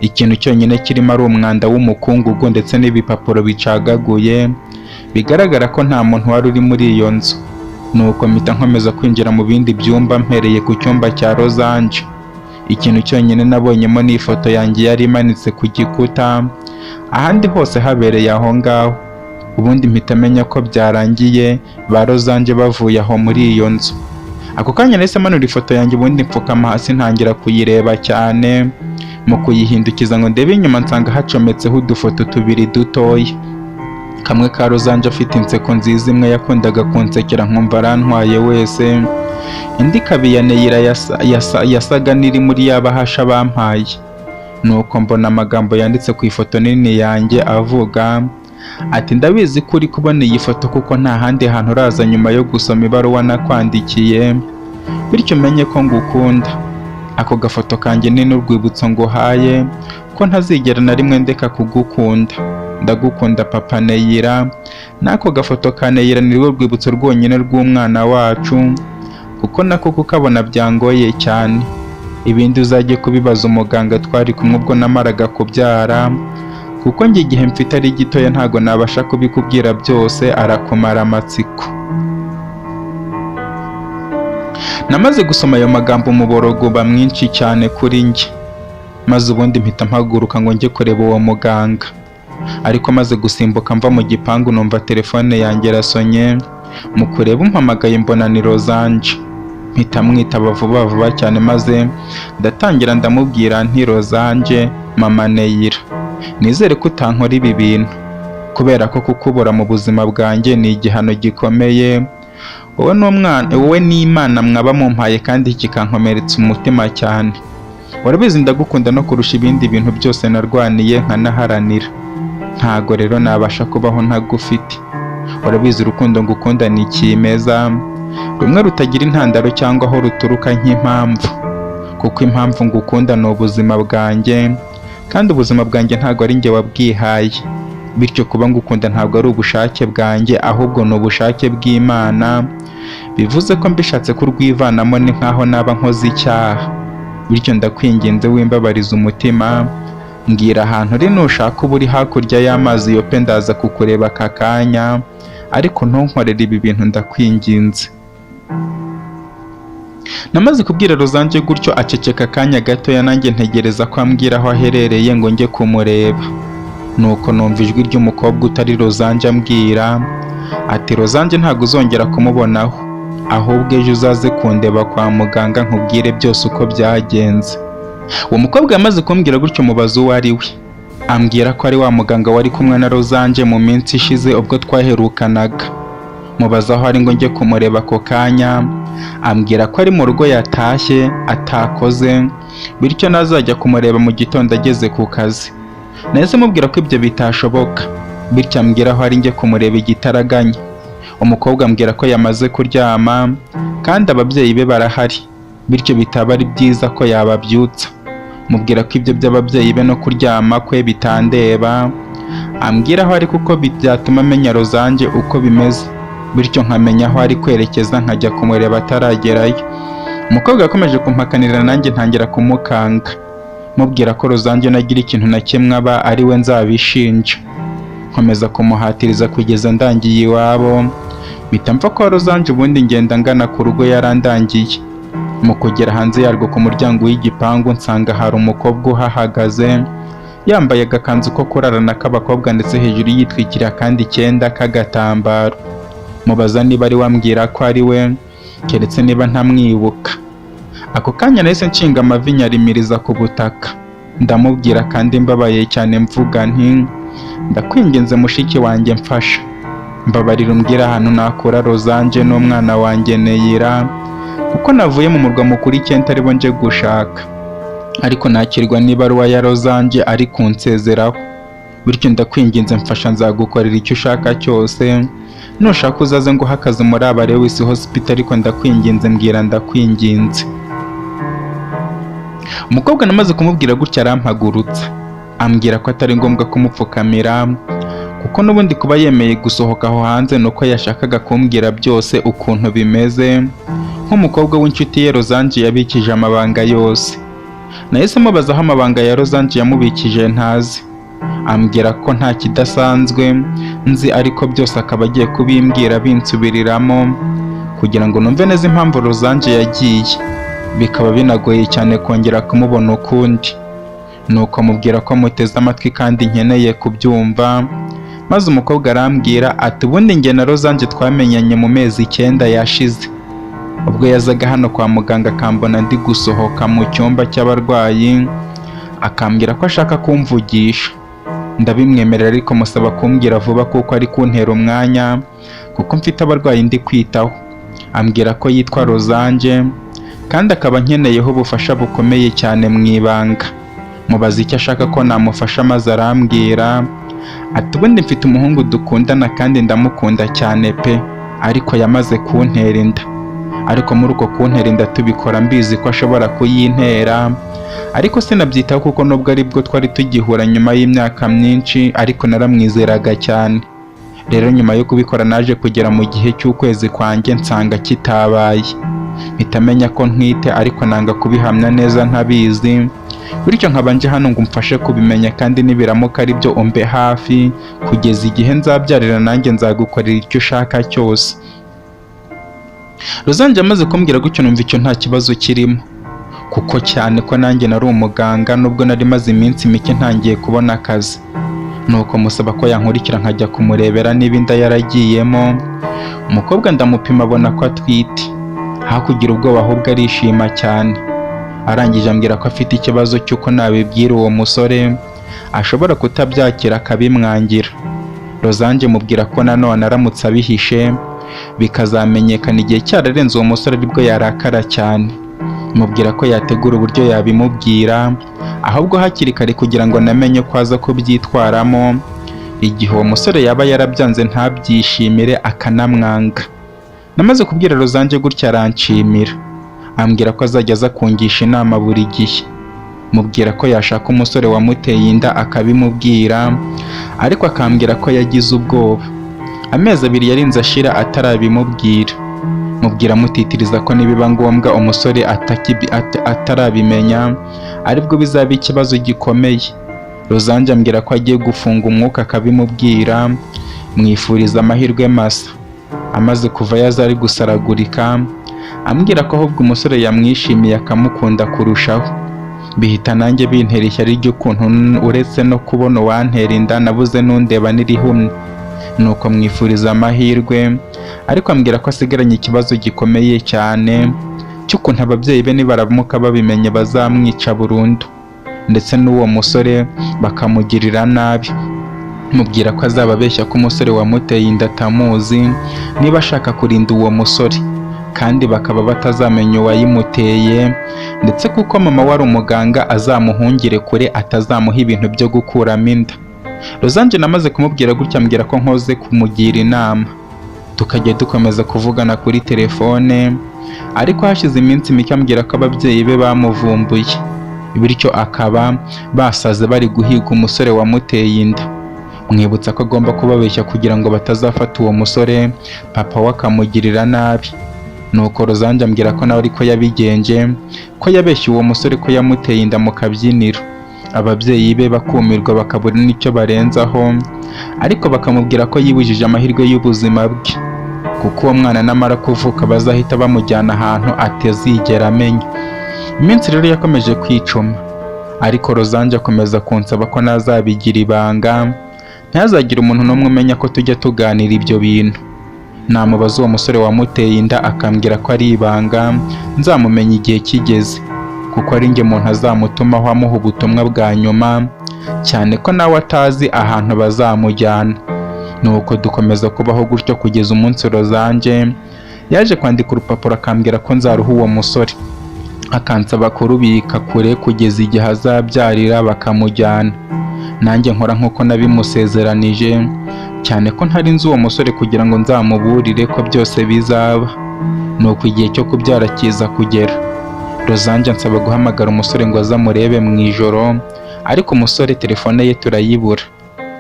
Ikintu cyonyine kirimo ari umwanda w'umukungugu ndetse n'ibipapuro bicagaguye, bigaragara ko nta muntu wari uri muri iyo nzu. Nuko mpita nkomeza kwinjira mu bindi byumba mpereye ku cyumba cya Rozanje. Ikintu cyonyine nabonyemo ni ifoto yanjye yari imanitse ku gikuta, ahandi hose habereye aho ngaho. Ubundi mpita menya ko byarangiye ba Rozanje bavuye aho muri iyo nzu. Ako kanya nahise manura ifoto yanjye, ubundi mfukama hasi ntangira kuyireba cyane. Mu kuyihindukiza ngo ndebe inyuma nsanga hacometseho udufoto tubiri dutoya. Kamwe ka Rozanje afite inseko nziza imwe yakundaga kunsekera nkumva arantwaye wese, indi ikaba iya Neyira yasaga n'iri muri ya bahasha bampaye. Nuko mbona amagambo yanditse ku ifoto nini yanjye avuga ati ndabizi ko uri kubona iyi foto kuko nta handi hantu uraza nyuma yo gusoma ibaruwa nakwandikiye, bityo umenye ko ngukunda. Ako gafoto kanjye ni n'urwibutso nguhaye ko ntazigera na rimwe ndeka kugukunda. Ndagukunda papa Neyira. N'ako gafoto ka Neyira ni rwo rwibutso rwonyine rw'umwana wacu, kuko nako kukabona byangoye cyane. Ibindi uzajye kubibaza umuganga twari kumwe ubwo namaraga kubyara, kuko njye igihe mfite ari gitoya ntago nabasha kubikubwira byose, arakumara amatsiko. Namaze gusoma ayo magambo umuborogo uba mwinshi cyane kuri njye, maze ubundi mpita mpaguruka ngo njye kureba uwo muganga. Ariko maze gusimbuka mva mu gipangu numva telefone yanjye irasonye, mu kureba umpamagaye mbona ni Rozanje. Mpita mwitaba vuba vuba cyane maze ndatangira ndamubwira nti Rozanje, mama Neyira, nizere ko utankora ibi bintu, kubera ko kukubura mu buzima bwanjye ni igihano gikomeye. Wowe n'Imana mwaba mumpaye kandi kikankomeretsa umutima cyane. Warabizi ndagukunda no kurusha ibindi bintu byose narwaniye nkanaharanira. Ntago rero nabasha kubaho ntagufite. Warabizi urukundo ngukunda ni ikimeza, rumwe rutagira intandaro cyangwa aho ruturuka nk'impamvu, kuko impamvu ngukunda ni ubuzima bwanjye, kandi ubuzima bwanjye ntago ari njye wabwihaye. Bityo kuba ngukunda ntabwo ari ubushake bwanjye, ahubwo ni ubushake bw'Imana. Bivuze ko mbishatse kurwivanamo ni nkaho naba nkoze icyaha. Bityo ndakwinginze wimbabariza umutima, mbwira ahantu uri nushaka uba uri hakurya y'amazi yo pe ndaza kukureba aka kanya, ariko ntunkorere ibi bintu ndakwinginze. Namaze kubwira Rozanje gutyo aceceka akanya gatoya, nanjye ntegereza ko ambwira aho aherereye ngo njye kumureba. Nuko numva ijwi ry'umukobwa utari Rozanje ambwira ati Rozanje ntabwo uzongera kumubonaho, ahubwo ejo uzaze kundeba kwa muganga nkubwire byose uko byagenze. Uwo mukobwa yamaze kumbwira gutyo mubaza uwo ari we. Ambwira ko ari wa muganga wari kumwe na Rozanje mu minsi ishize ubwo twaherukanaga. Mubaza aho ari ngo njye kumureba ako kanya, ambwira ko ari mu rugo yatashye atakoze, bityo nazajya kumureba mu gitondo ageze ku kazi. Nahise mubwira ko ibyo bitashoboka, bityo ambwira aho ari njye kumureba igitaraganya. Umukobwa ambwira ko yamaze kuryama kandi ababyeyi be barahari, bityo bitaba ari byiza ko yababyutsa. Mubwira ko ibyo by'ababyeyi be no kuryama kwe bitandeba. Ambwira aho ari kuko byatuma amenya Rozanje uko bimeze, bityo nkamenya aho ari kwerekeza nkajya kumureba ataragerayo. Umukobwa yakomeje kumpakanira, nanjye ntangira kumukanga, mubwira ko Rozanje nagira ikintu na kimwe aba ari we nzabishinja. Nkomeza kumuhatiriza kugeza ndangiye iwabo, mpita mva kwa Rozanje ubundi ngenda ngana ku rugo yarandangiye. Mu kugera hanze yarwo ku muryango w'igipangu nsanga hari umukobwa uhahagaze, yambaye agakanzu ko kurarana k'abakobwa ndetse hejuru yitwikiriye akandi cyenda k'agatambaro. Mubaza niba ari wambwira ko ari we, keretse niba ntamwibuka. Ako kanya nahise nshinga amavi nyarimiriza ku butaka, ndamubwira kandi mbabaye cyane mvuga nti ndakwinginze mushiki wanjye mfasha, mbabarira umbwira ahantu nakura Rozanje n'umwana wanjye Neyira, kuko navuye mu murwa mukuru icyenda ari bo nje gushaka, ariko nakirwa n'ibaruwa ya Rozanje ari kunsezeraho. Bityo ndakwinginze mfasha, nzagukorera icyo ushaka cyose, nushaka uzaze nguha akazi muri Abarewisi Hospital, ariko ndakwinginze mbwira ndakwinginze. Umukobwa namaze kumubwira gutya arampagurutsa, ambwira ko atari ngombwa kumupfukamira, kuko n'ubundi kuba yemeye gusohoka aho hanze nuko yashakaga kumbwira byose ukuntu bimeze, nk'umukobwa w'inshuti ye Rozanje yabikije amabanga yose. Nahise mubaza aho amabanga ya Rozanje yamubikije ntazi. Ambwira ko nta kidasanzwe nzi, ariko byose akaba agiye kubimbwira binsubiriramo kugira ngo numve neza impamvu Rozanje yagiye. Bikaba binagoye cyane kongera kumubona ukundi. Nuko mubwira ko muteze amatwi kandi nkeneye kubyumva, maze umukobwa arambwira ati ubundi njye na Rozanje twamenyanye mu mezi 9 yashize, ubwo yazaga hano kwa muganga akambona ndi gusohoka mu cyumba cy'abarwayi, akambwira ko ashaka kumvugisha. Ndabimwemerera, ariko musaba kumbwira vuba kuko ari kuntera umwanya, kuko mfite abarwayi ndi kwitaho. ambwira ko yitwa Rosange kandi akaba nkeneyeho ubufasha bukomeye cyane mu ibanga. Mubaza icyo ashaka ko namufasha maze arambwira ati ubundi mfite umuhungu dukundana kandi ndamukunda cyane pe, ariko yamaze kuntera inda. Ariko muri uko kuntera inda tubikora mbizi ko ashobora kuyintera, ariko sinabyitaho kuko nubwo ari bwo twari tugihura nyuma y'imyaka myinshi, ariko naramwizeraga cyane. Rero nyuma yo kubikora naje kugera mu gihe cy'ukwezi kwanjye nsanga kitabaye. Mpita menya ko ntwite ariko nanga kubihamya neza ntabizi, bityo nkaba nje hano ngo umfashe kubimenya kandi nibiramuka ari byo umbe hafi kugeza igihe nzabyarira nanjye nzagukorera icyo ushaka cyose. Rosange amaze kumbwira gutyo numva icyo nta kibazo kirimo, kuko cyane ko nanjye nari umuganga nubwo nari maze iminsi mike ntangiye kubona akazi. Nuko musaba ko yankurikira nkajya kumurebera niba inda yaragiyemo. Umukobwa ndamupima abona ko atwite, hakugira ubwoba ahubwo arishima cyane. Arangije ambwira ko afite ikibazo cy'uko nabibwira uwo musore ashobora kutabyakira akabimwangira. Rosange mubwira ko nanone aramutse abihishe bikazamenyekana igihe cyararenze uwo musore aribwo yarakara cyane. Mubwira ko yategura uburyo yabimubwira ahubwo hakiri kare kugira ngo namenye ko aza kubyitwaramo igihe uwo musore yaba yarabyanze ntabyishimire akanamwanga. Namaze kubwira Rosange gutya aranshimira, ambwira ko azajya aza kungisha inama buri gihe. Mubwira ko yashaka umusore wamuteye inda akabimubwira, ariko akambwira ko yagize ubwoba. Amezi 2 yarinze ashira atarabimubwira. Mubwira mutitiriza ko nibiba ngombwa umusore atarabimenya aribwo bizaba ikibazo gikomeye. Rosange ambwira ko agiye gufunga umwuka akabimubwira, mwifuriza amahirwe masa. Amaze kuva yaza ari gusaragurika, ambwira ko ahubwo umusore yamwishimiye akamukunda kurushaho. Bihita nanjye bintera ishyari ry'ukuntu uretse no kubona uwantera inda nabuze n'undeba n'irihumye. Nuko mwifuriza amahirwe, ariko ambwira ko asigaranye ikibazo gikomeye cyane cy'ukuntu ababyeyi be nibaramuka babimenye bazamwica burundu, ndetse n'uwo musore bakamugirira nabi. Mubwira ko azababeshya ko umusore wamuteye inda atamuzi niba ashaka kurinda uwo musore, kandi bakaba batazamenya uwayimuteye, ndetse kuko mama wari umuganga azamuhungire kure atazamuha ibintu byo gukuramo inda. Rosange namaze kumubwira gutya ambwira ko nkoze kumugira inama. Tukajya dukomeza kuvugana kuri telefone, ariko hashize iminsi mike ambwira ko ababyeyi be bamuvumbuye, bityo akaba basaze bari guhiga umusore wamuteye inda. Mwibutsa ko agomba kubabeshya kugira ngo batazafata uwo musore papa we akamugirira nabi. Nuko Rosange ambwira ko nawe ariko yabigenje, ko yabeshye uwo musore ko yamuteye inda mu kabyiniro. Ababyeyi be bakumirwa bakabura n'icyo barenzaho, ariko bakamubwira ko yibujije amahirwe y'ubuzima bwe, kuko uwo mwana namara kuvuka bazahita bamujyana ahantu atazigera amenya. Iminsi rero yakomeje kwicuma, ariko Rosange akomeza kunsaba ko nazabigira ibanga, ntazagire umuntu n'umwe umenya ko tujya tuganira ibyo bintu. Namubaza uwo musore wamuteye inda akambwira ko ari ibanga, nzamumenya igihe kigeze, kuko ari njye muntu azamutumaho amuha ubutumwa bwa nyuma, cyane ko nawe atazi ahantu bazamujyana. Nuko dukomeza kubaho gutyo kugeza umunsi Rosange yaje kwandika urupapuro akambwira ko nzaruha uwo musore, akansaba kurubika kure kugeza igihe azabyarira bakamujyana. Nanjye nkora nk'uko nabimusezeranije, cyane ko ntari nzi uwo musore kugira ngo nzamuburire ko byose bizaba. Nuko igihe cyo kubyara kiza kugera. Rosange ansaba guhamagara umusore ngo azamurebe mu ijoro, ariko umusore telefone ye turayibura.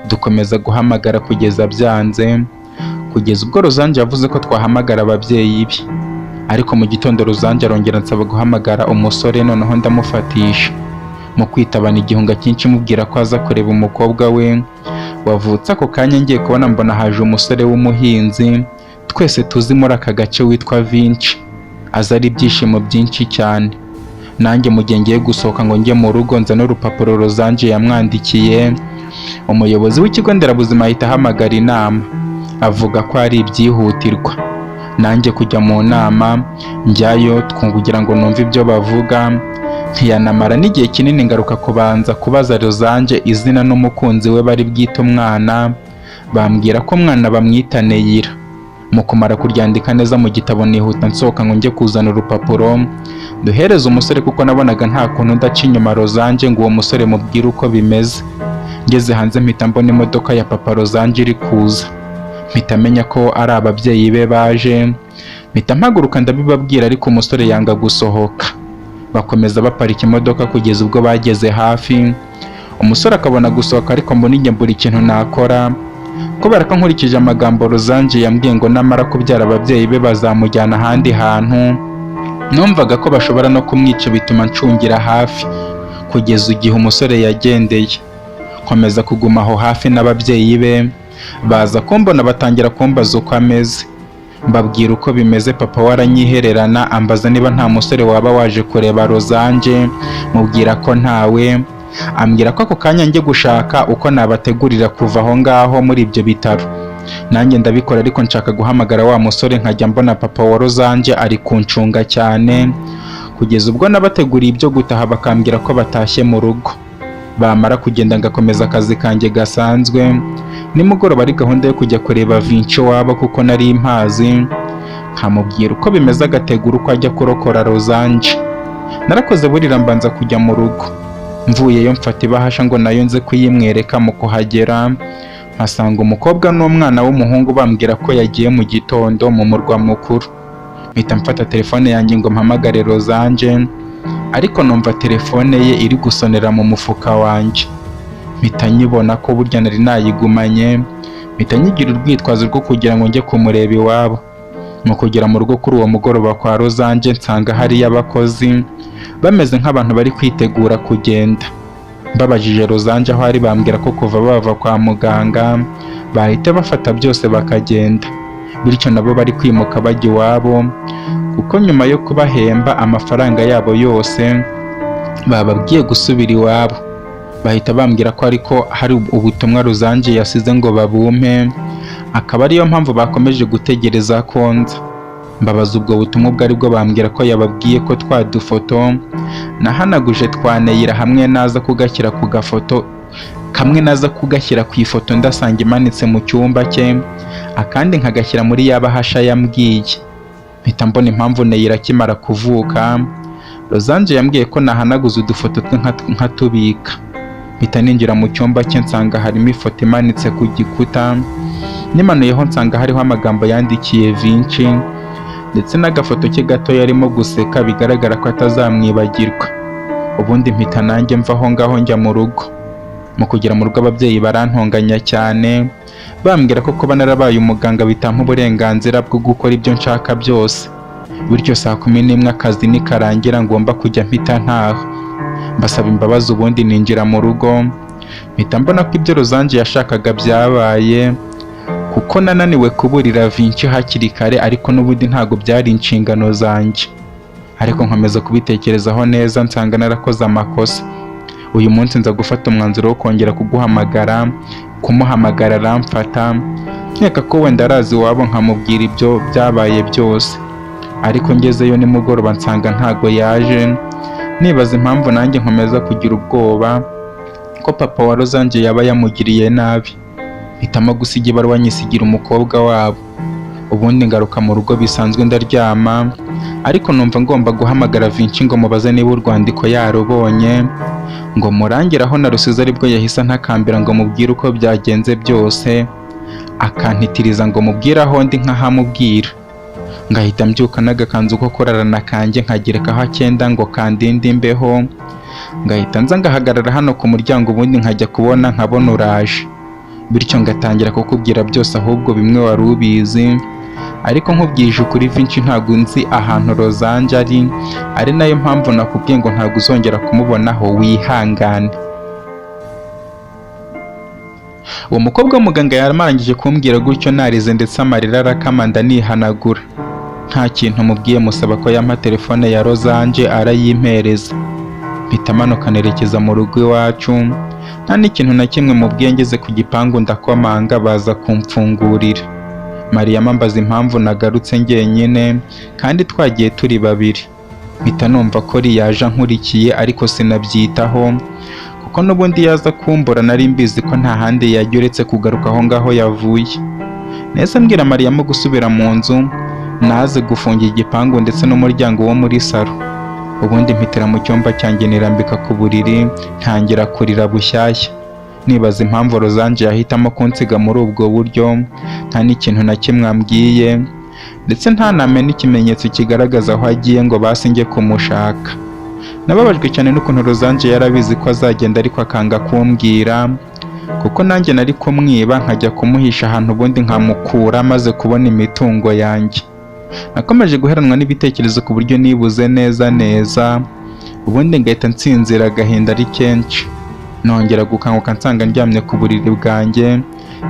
Dukomeza guhamagara kugeza byanze, kugeza ubwo Rosange yavuze ko twahamagara ababyeyi be. Ariko mu gitondo Rosange arongera ansaba guhamagara umusore, noneho ndamufatisha. Mu kwitabana igihunga cyinshi mubwira ko aza kureba umukobwa we wavutse ako kanya, ngiye kubona mbona haje umusore w'umuhinzi twese tuzi muri aka gace witwa Vinci. Aza ari ibyishimo byinshi cyane. Nanjye mu gihe ngiye gusohoka ngo njye mu rugo nzana urupapuro Rosange yamwandikiye, umuyobozi w'ikigo nderabuzima ahita ahamagara inama, avuga ko ari ibyihutirwa. Nanjye kujya mu nama njyayo kugira ngo numve ibyo bavuga, ntiyanamara n'igihe kinini ngaruka kubanza kubaza Rosange izina n'umukunzi we bari bwite umwana. Bambwira ko umwana bamwita Neyira. Mu kumara kuryandika neza mu gitabo nihuta nsohoka ngo njye kuzana urupapuro duhereza umusore kuko nabonaga nta kuntu ndaca inyuma Rosange ngo uwo musore mubwire uko bimeze. Ngeze hanze mpita mbona imodoka ya papa Rosange iri kuza, mpita menya ko ari ababyeyi be baje, mpita mpaguruka ndabibabwira ariko umusore yanga gusohoka. Bakomeza baparika imodoka kugeza ubwo bageze hafi, umusore akabona gusohoka ariko mbona njye mbura ikintu nakora kubera ko nkurikije amagambo Rosange yambwiye ngo namara kubyara ababyeyi be bazamujyana ahandi hantu. Numvaga ko bashobora no kumwica bituma ncungira hafi kugeza igihe umusore yagendeye. Nkomeza kuguma aho hafi n'ababyeyi be, baza kumbona batangira kumbaza uko ameze. Mbabwira uko bimeze, papa waranyihererana ambaza niba nta musore waba waje kureba Rosange, mubwira ko ntawe. Ambwira ko ako kanya njye gushaka uko nabategurira kuva aho ngaho muri ibyo bitaro. Nanjye ndabikora ariko nshaka guhamagara wa musore nkajya mbona papa wa Rosange ari kuncunga cyane, kugeza ubwo nabateguriye ibyo gutaha bakambwira ko batashye mu rugo. Bamara kugenda ngakomeza akazi kanjye gasanzwe. Nimugoroba ari gahunda yo kujya kureba Vinci wabo kuko nari mpazi, nkamubwira uko bimeze agategura uko ajya kurokora Rosange. Narakoze burira mbanza kujya mu rugo. Mvuyeyo mfata ibahasha ngo nayo nze kuyimwereka. Mu kuhagera mpasanga umukobwa n'umwana w'umuhungu bambwira ko yagiye mu gitondo mu murwa mukuru. Mpita mfata telefone yanjye ngo mpamagare Rosange, ariko numva telefone ye iri gusonera mu mufuka wanjye. Mpita nyibona ko burya nari nayigumanye, mpita nyigira urwitwazo rwo kugira ngo njye kumureba iwabo. Mu kugera mu rugo kuri uwo mugoroba kwa Rosange nsanga hariyo abakozi bameze nk'abantu bari kwitegura kugenda. Mbabajije Rosange aho ari bambwira ko kuva bava kwa muganga bahita bafata byose bakagenda, bityo nabo bari kwimuka bajya iwabo kuko nyuma yo kubahemba amafaranga yabo yose bababwiye gusubira iwabo. Bahita bambwira ko ariko hari ubutumwa Rosange yasize ngo babumpe, akaba ariyo mpamvu bakomeje gutegereza ko nza. Mbabaza ubwo butumwa ubwo aribwo bambwira ko yababwiye ko twa dufoto nahanaguje twaneyira hamwe naza kugashyira ku gafoto kamwe, naza kugashyira ku ifoto ndasanga imanitse mu cyumba cye, akandi nkagashyira muri ya bahasha yambwiye. Mpita mbona impamvu Neyira akimara kuvuka Rosange yambwiye ko nahanaguza udufoto twe nkatubika. Mpita ninjira mu cyumba cye nsanga harimo ifoto imanitse ku gikuta, nimanuyeho nsanga hariho amagambo yandikiye Vinci ndetse n'agafoto ke gato yarimo guseka bigaragara ko atazamwibagirwa. Ubundi mpita nanjye mva aho ngaho njya mu rugo. Mu kugera mu rugo ababyeyi barantonganya cyane, bambwira ko kuba narabaye umuganga bitampa uburenganzira bwo gukora ibyo nshaka byose, bityo saa 11 akazi nikarangira ngomba kujya mpita ntaha. Mbasaba imbabazi ubundi ninjira mu rugo. Mpita mbona ko ibyo Rosange yashakaga byabaye kuko nananiwe kuburira Vinci hakiri kare, ariko n'ubundi ntago byari inshingano zanjye. Ariko nkomeza kubitekerezaho neza nsanga narakoze amakosa. Uyu munsi nza gufata umwanzuro wo kongera kumuhamagara aramfata, nkeka ko wenda arazi iwabo nkamubwira ibyo byabaye byose. Ariko ngezeyo nimugoroba nsanga ntago yaje, nibaza impamvu nanjye nkomeza kugira ubwoba ko papa wa Rosange yaba yamugiriye nabi. Mpitamo gusiga ibaruwa nyisigira umukobwa wabo. Ubundi ngaruka mu rugo bisanzwe ndaryama, ariko numva ngomba guhamagara Vinci ngo mubaze niba urwandiko yarubonye, ngo murangire aho narusize, aribwo yahise ntakambira ngo mubwire uko byagenze byose, akantitiriza ngo mubwire aho ndi nkahamubwira. Ngahita mbyuka n'agakanzu ko kurarana kanjye nkagereka aho akenda ngo kandinde imbeho, ngahita nza ngahagarara hano ku muryango ubundi nkajya kubona nkabona uraje, bityo ngatangira kukubwira byose ahubwo bimwe wari ubizi. Ariko nkubwije ukuri Vinci ntago nzi ahantu Rosange ari nayo mpamvu nakubwiye ngo ntago uzongera kumubonaho, wihangane. Uwo mukobwa w'umuganga yamarangije kumbwira gutyo narize ndetse amarira arakama ndanihanagura. Nta kintu mubwiye musaba ko yampa telefone ya Rosange arayimpereza. Mpita manuka nerekeza mu rugo iwacu, nta n'ikintu na kimwe mubwiye. Ngeze ku gipangu ndakomanga baza kumfungurira. Mariya ambaza impamvu nagarutse njyenyine kandi twagiye turi babiri. Mpita numva ko yaje nkurikiye ariko sinabyitaho kuko n'ubundi yaza kumbura nari mbizi ko nta handi yajya uretse kugaruka aho ngaho yavuye. nahise mbwira Mariyamu gusubira mu nzu naze gufungira igipangu ndetse n'umuryango wo muri salo, ubundi mpitira mu cyumba cyanjye nirambika ku buriri ntangira kurira bushyashya, nibaza impamvu Rosange yahitamo kunsiga muri ubwo buryo nta n'ikintu na kimwe ambwiye, ndetse ntaname n'ikimenyetso kigaragaza aho agiye ngo basi njye kumushaka. Nababajwe cyane n'ukuntu Rosange yarabizi ko azagenda ariko akanga kumbwira, kuko nanjye nari kumwiba nkajya kumuhisha ahantu ubundi nkamukura maze kubona imitungo yanjye. Nakomeje guheranwa n'ibitekerezo ku buryo nibuze neza ubundi ngahita nsinzira agahinda ari kenshi. Nongera gukanguka nsanga ndyamye ku buriri bwanjye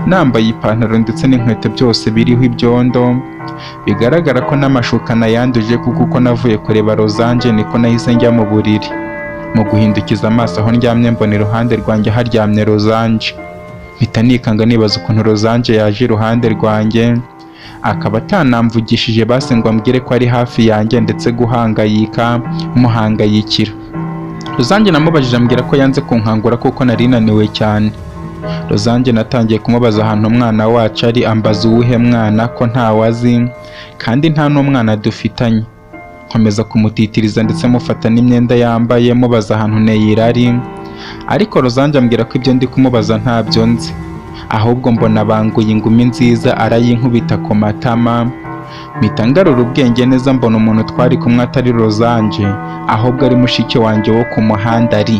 nambaye ipantaro ndetse n'inkweto byose biriho ibyondo, bigaragara ko n'amashuka nayanduje kuko uko navuye kureba Rosange niko nahise njya mu buriri. Mu guhindukiza amaso aho ndyamye mbona iruhande rwanjye haryamye Rosange, mpita nikanga nibaza ukuntu Rosange yaje iruhande rwanjye akaba atanamvugishije basi ngo ambwire ko ari hafi yanjye ndetse guhangayika muhangayikira. Rosange namubajije ambwira ko yanze kunkangura kuko nari naniwe cyane. Rosange natangiye kumubaza ahantu umwana wacu ari, ambaza uwuhe mwana ko ntawe azi kandi nta n'umwana dufitanye. Nkomeza kumutitiriza ndetse mufata n'imyenda yambaye mubaza ahantu Neyira ari, ariko Rosange ambwira ko ibyo ndi kumubaza ntabyo nzi, ahubwo mbona banguye ingumi nziza arayinkubita ku matama. Mpita ngarura ubwenge neza mbona umuntu twari kumwe atari Rosange ahubwo ari mushiki wanjye wo ku muhanda ari